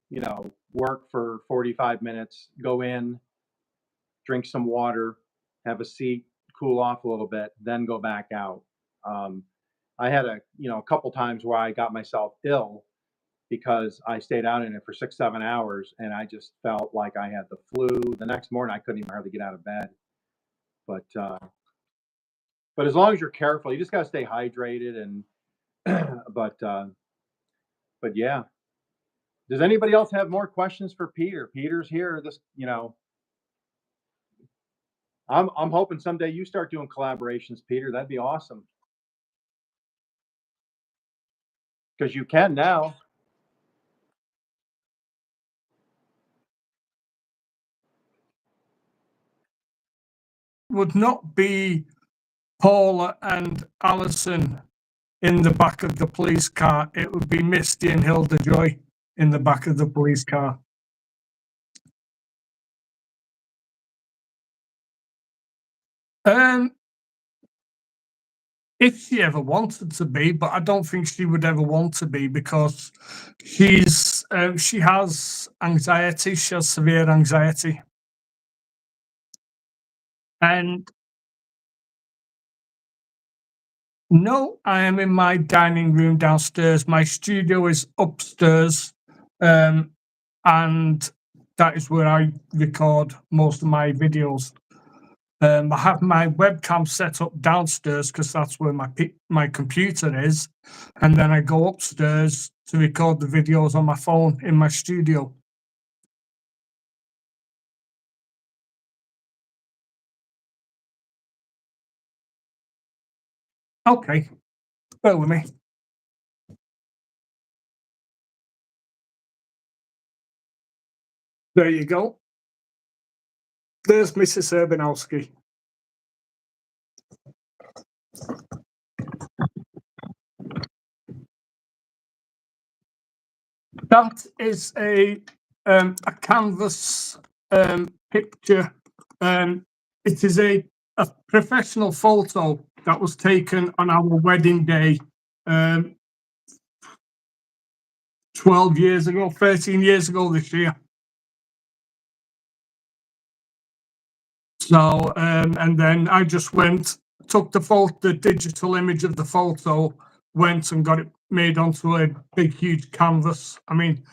You know, work for 45 minutes, go in, drink some water, have a seat, cool off a little bit, then go back out. Um, I had a couple times where I got myself ill because I stayed out in it for 6, 7 hours, and I just felt like I had the flu. The next morning, I couldn't even hardly get out of bed. But but as long as you're careful, you just got to stay hydrated. And but but yeah. Does anybody else have more questions for Peter? Peter's here. I'm hoping someday you start doing collaborations, Peter. That'd be awesome because you can now. Would not be Paula and Alison in the back of the police car. It would be Misty and Hilda Joy in the back of the police car. Um, if she ever wanted to be, but I don't think she would ever want to be because she has anxiety. She has severe anxiety, and no, I am in my dining room downstairs. My studio is upstairs, and that is where I record most of my videos. I have my webcam set up downstairs because that's where my computer is, and then I go upstairs to record the videos on my phone in my studio. Okay, bear with me. There you go. There's Mrs. Urbanowski. That is a canvas picture. It is a professional photo that was taken on our wedding day 12 years ago, 13 years ago this year. So, and then I just took the digital image of the photo, went and got it made onto a big, huge canvas. I mean,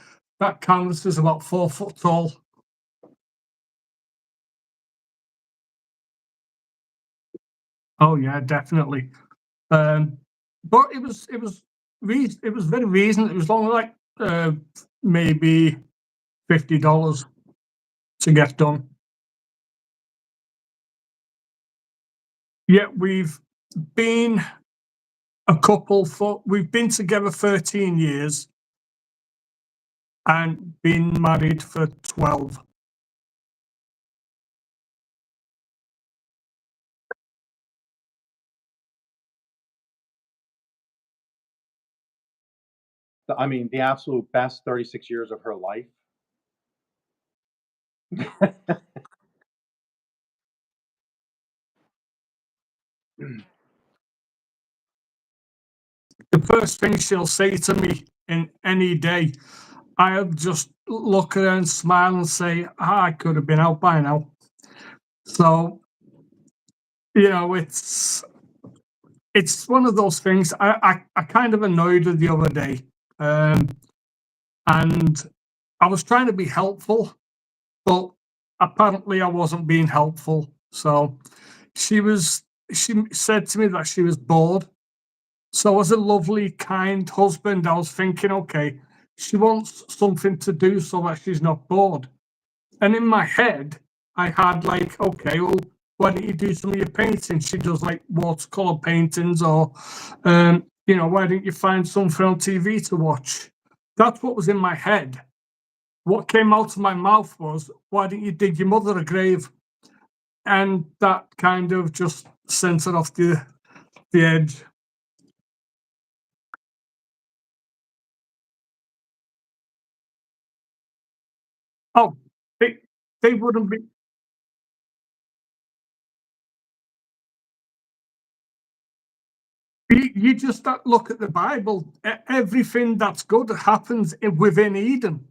that canvas is about 4 foot tall. Oh yeah, definitely. But it was very reasonable. It was only like maybe $50 to get done. Yeah, we've been we've been together 13 years and been married for 12. I mean, the absolute best 36 years of her life. The first thing she'll say to me in any day, I'll just look at her and smile and say, I could have been out by now. So, it's one of those things. I kind of annoyed her the other day, and I was trying to be helpful, but apparently I wasn't being helpful. So she said to me that she was bored. So as a lovely, kind husband, I was thinking, okay, she wants something to do so that she's not bored. And in my head, I had like, okay, well, why don't you do some of your painting? She does like watercolor paintings, or why don't you find something on TV to watch? That's what was in my head. What came out of my mouth was, why don't you dig your mother a grave? And that kind of just sent it off the edge. Oh, they wouldn't be. You just look at the Bible. Everything that's good happens within Eden.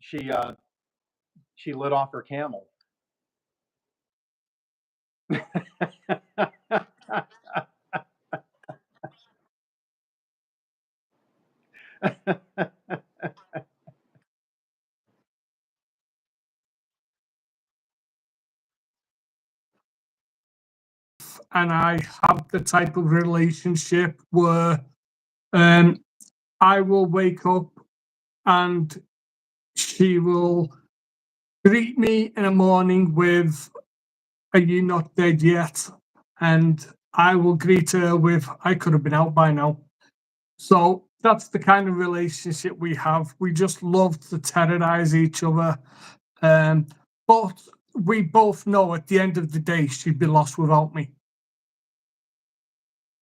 She lit off her camel. And I have the type of relationship where I will wake up and she will greet me in the morning with, "Are you not dead yet?" And I will greet her with, "I could have been out by now." So that's the kind of relationship we have. We just love to terrorize each other Um, but we both know at the end of the day she'd be lost without me.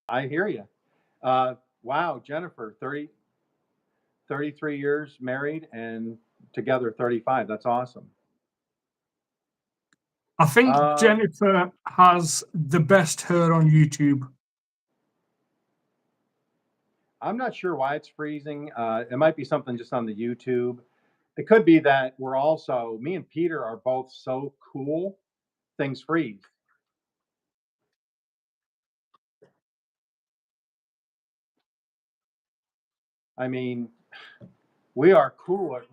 I hear you. Wow, Jennifer, 33 years married and together 35. That's awesome. I think Uh, Jennifer has the best hair on YouTube. I'm not sure why it's freezing. It might be something just on the YouTube. It could be that me and Peter are both so cool, things freeze. I mean, we are cooler.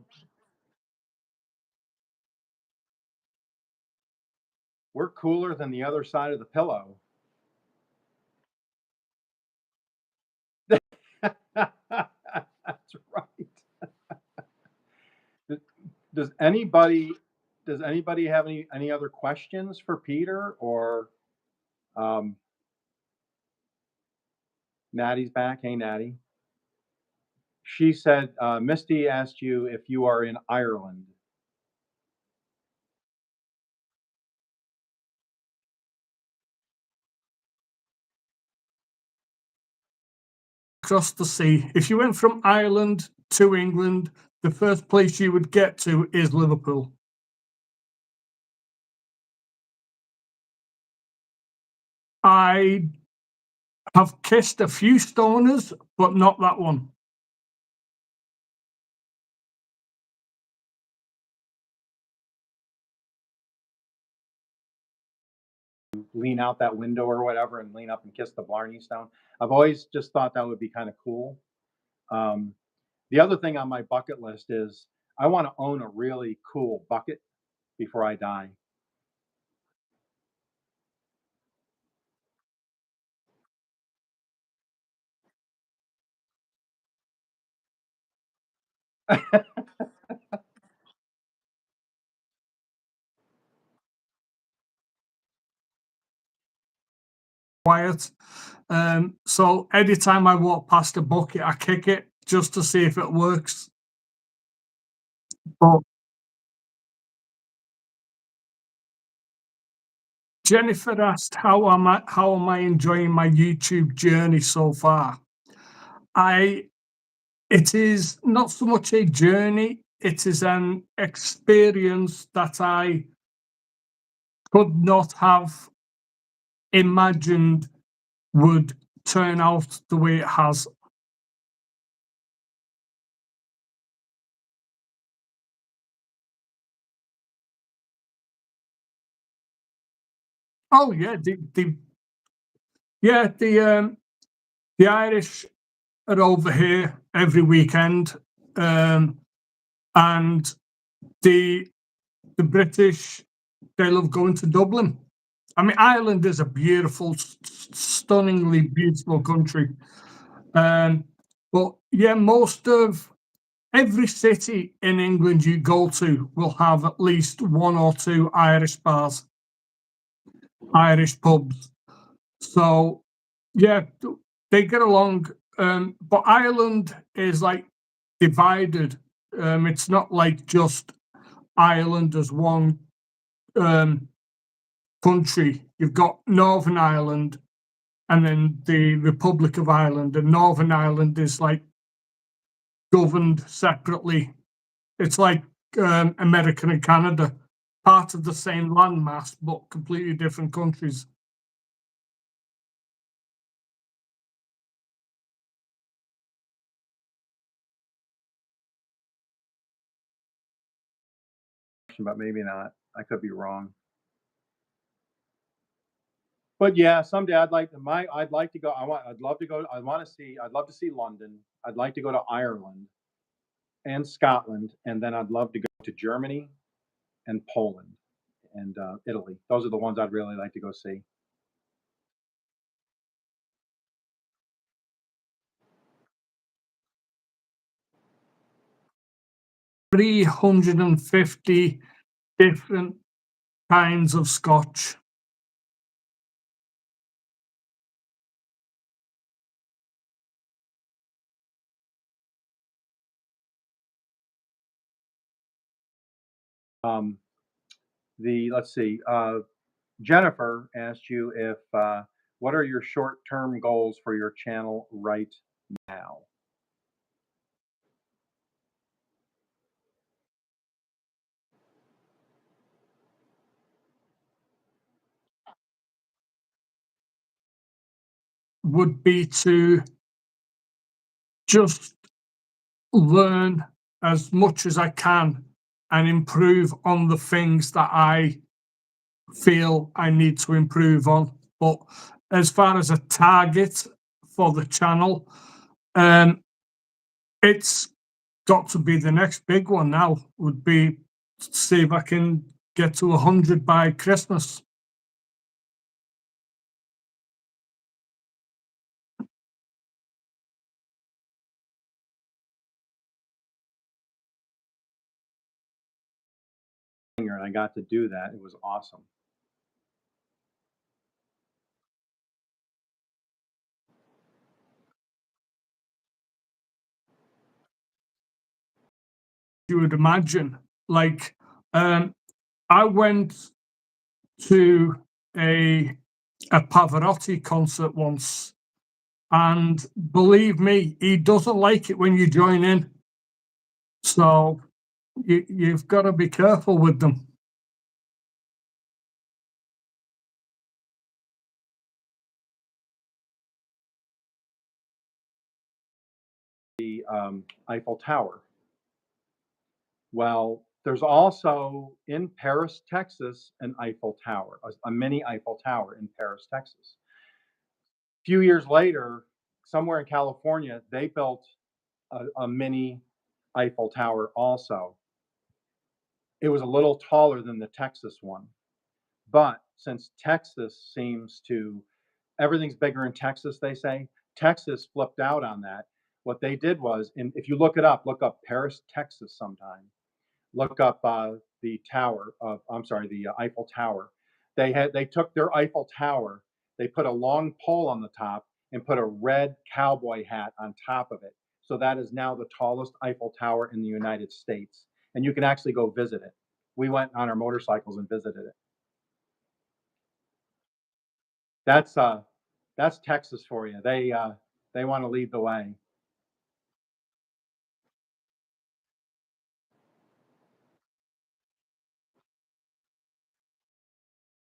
We're cooler than the other side of the pillow. That's right. Does does anybody does anybody have any other questions for Peter or um, Natty's back? Hey, Natty. She said, Misty asked you if you are in Ireland. Across the sea. If you went from Ireland to England, the first place you would get to is Liverpool. I have kissed a few stoners, but not that one. Lean out that window or whatever and lean up and kiss the Blarney Stone. I've always just thought that would be kind of cool. Um, the other thing on my bucket list is I want to own a really cool bucket before I die. Quiet. So anytime I walk past a bucket, I kick it just to see if it works. But Jennifer asked, how am I enjoying my YouTube journey so far? I It is not so much a journey, it is an experience that I could not have imagined would turn out the way it has. Oh yeah, yeah, the Irish are over here every weekend, um, and the the British, they love going to Dublin. I mean, Ireland is a beautiful, stunningly beautiful country. Um, but yeah, most of every city in England you go to will have at least one or two Irish bars, Irish pubs. So yeah, they get along. But Ireland is like divided. It's not like just Ireland as one um, country. You've got Northern Ireland and then the Republic of Ireland, and Northern Ireland is like governed separately. It's like America and Canada, part of the same landmass, but completely different countries. But maybe not. I could be wrong. But yeah, someday I'd like to go. I'd love to go. I'd love to see London. I'd like to go to Ireland and Scotland, and then I'd love to go to Germany and Poland and Italy. Those are the ones I'd really like to go see. 350 different kinds of scotch. Let's see. Jennifer asked you if what are your short-term goals for your channel right now? Would be to just learn as much as I can and improve on the things that I feel I need to improve on. But as far as a target for the channel, it's got to be the next big one now, would be to see if I can get to 100 by Christmas. And I got to do that. It was awesome. You would imagine, like, I went to a Pavarotti concert once, and believe me, he doesn't like it when you join in. So you've got to be careful with them. The Eiffel Tower. Well, there's also in Paris, Texas, an Eiffel Tower, a mini Eiffel Tower in Paris, Texas. A few years later, somewhere in California, they built a mini Eiffel Tower also. It was a little taller than the Texas one. But since Texas seems to, everything's bigger in Texas, they say, Texas flipped out on that. What they did was, and if you look it up, look up Paris, Texas sometime. Look up the tower of, I'm sorry, the Eiffel Tower. They took their Eiffel Tower, they put a long pole on the top and put a red cowboy hat on top of it. So that is now the tallest Eiffel Tower in the United States, and you can actually go visit it. We went on our motorcycles and visited it. That's Texas for you. They want to lead the way.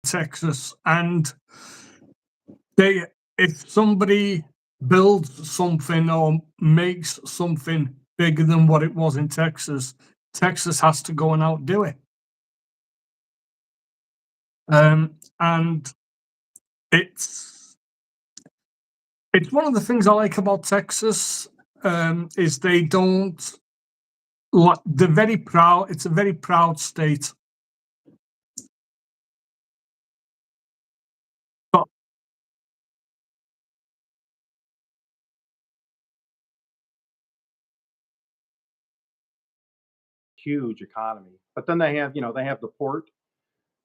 Texas, and they, if somebody builds something or makes something bigger than what it was in Texas, Texas has to go and outdo it. And it's one of the things I like about Texas, is they don't like, they're very proud. It's a very proud state. But Huge economy. But then they have, they have the port,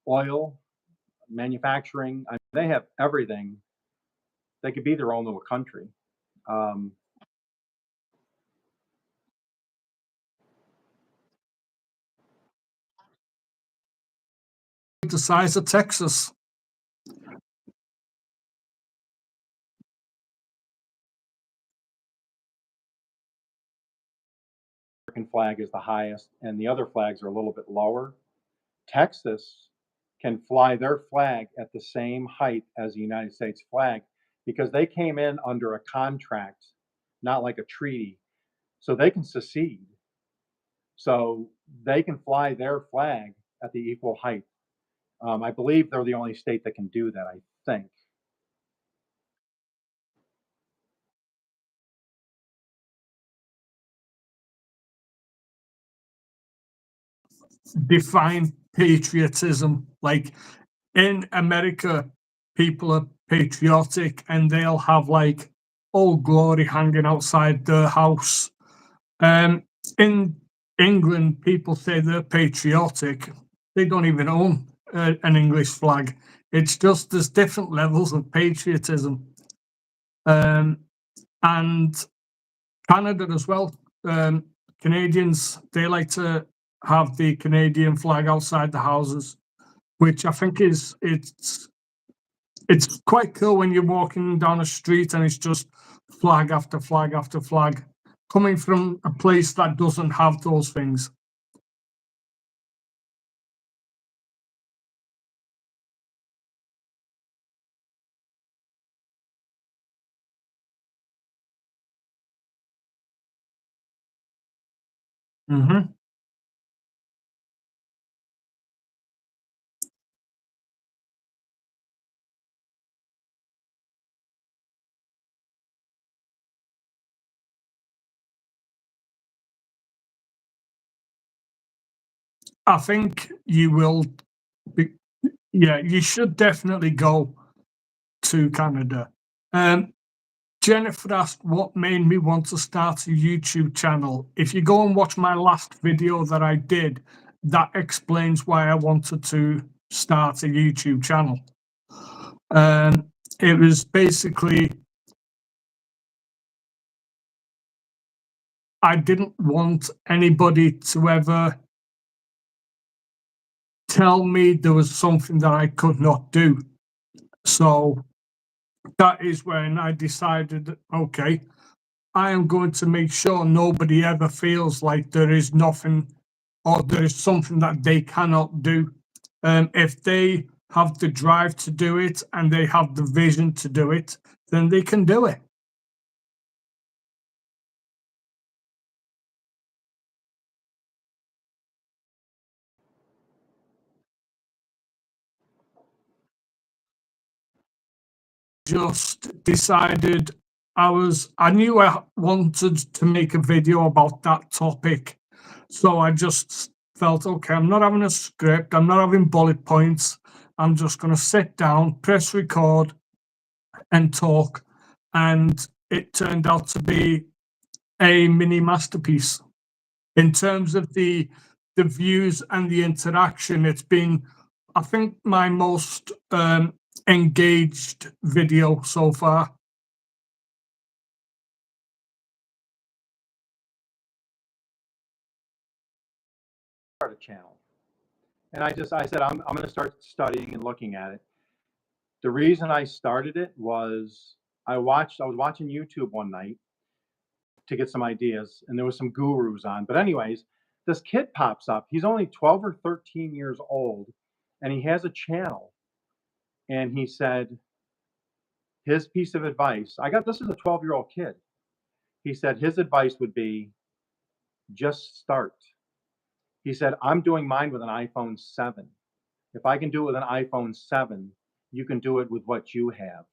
oil, manufacturing. I mean, they have everything. They could be their own little country. Um, the size of Texas. American flag is the highest, and the other flags are a little bit lower. Texas can fly their flag at the same height as the United States flag because they came in under a contract, not like a treaty. So they can secede. So they can fly their flag at the equal height. I believe they're the only state that can do that, I think. Define patriotism. Like in America, people are patriotic and they'll have like Old Glory hanging outside their house. In England, people say they're patriotic. They don't even own an English flag. It's just there's different levels of patriotism. And Canada as well. Canadians, they like to have the Canadian flag outside the houses, which I think is it's quite cool when you're walking down a street and it's just flag after flag after flag coming from a place that doesn't have those things. Hmm. I think you will be, yeah, you should definitely go to Canada. Um, Jennifer asked what made me want to start a YouTube channel. If you go and watch my last video that I did, that explains why I wanted to start a YouTube channel. It was basically, I didn't want anybody to ever tell me there was something that I could not do. So that is when I decided, okay, I am going to make sure nobody ever feels like there is nothing or there is something that they cannot do. If they have the drive to do it and they have the vision to do it, then they can do it. Just decided I knew I wanted to make a video about that topic. So I just felt, okay, I'm not having a script, I'm not having bullet points. I'm just going to sit down, press record, and talk. And it turned out to be a mini masterpiece. In terms of the views and the interaction, it's been, I think, my most engaged video so far. Start a channel. And I said, I'm going to start studying and looking at it. The reason I started it was I was watching YouTube one night to get some ideas, and there was some gurus on. But anyways, this kid pops up. He's only 12 or 13 years old, and he has a channel. And he said his piece of advice. This is a 12-year-old kid. He said his advice would be just start. He said, I'm doing mine with an iPhone 7. If I can do it with an iPhone 7, you can do it with what you have.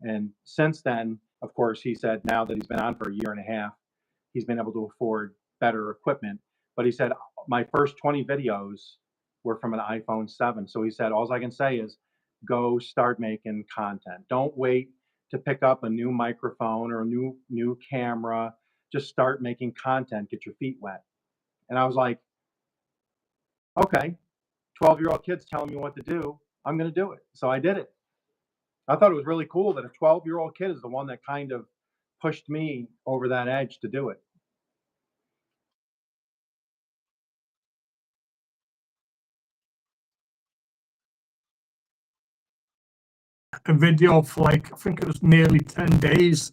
And since then, of course, he said now that he's been on for a year and a half, he's been able to afford better equipment. But he said, my first 20 videos were from an iPhone 7. So he said, all I can say is go start making content. Don't wait to pick up a new microphone or a new camera. Just start making content, get your feet wet. And I was like, okay, 12-year-old kid's telling me what to do. I'm going to do it. So I did it. I thought it was really cool that a 12-year-old kid is the one that kind of pushed me over that edge to do it. A video for like, I think it was nearly 10 days.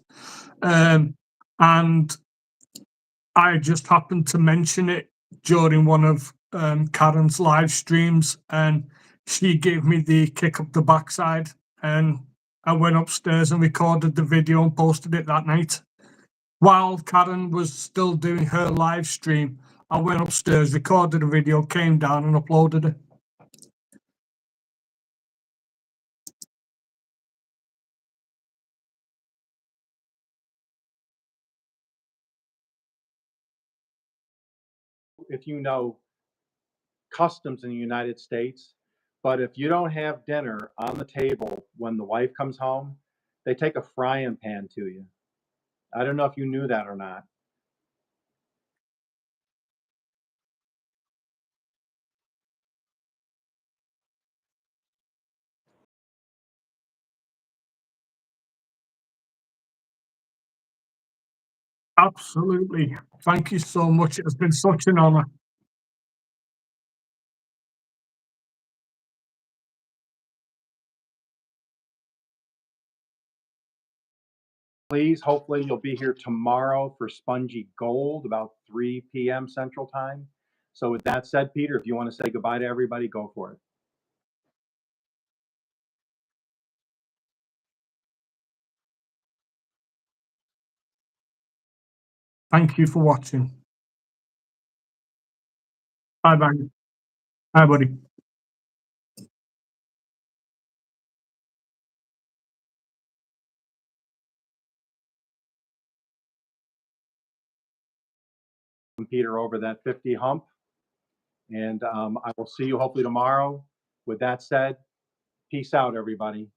And I just happened to mention it during one of Karen's live streams, and she gave me the kick up the backside. And I went upstairs and recorded the video and posted it that night. While Karen was still doing her live stream, I went upstairs, recorded a video, came down and uploaded it. If you know customs in the United States, but if you don't have dinner on the table when the wife comes home, they take a frying pan to you. I don't know if you knew that or not. Absolutely. Thank you so much. It has been such an honor. please, hopefully you'll be here tomorrow for Spongy Gold, about 3 p.m. Central Time. So with that said, Peter, if you want to say goodbye to everybody, go for it. Thank you for watching. Bye bye. Bye, buddy. Peter over that 50 hump. And I will see you hopefully tomorrow. With that said, peace out, everybody.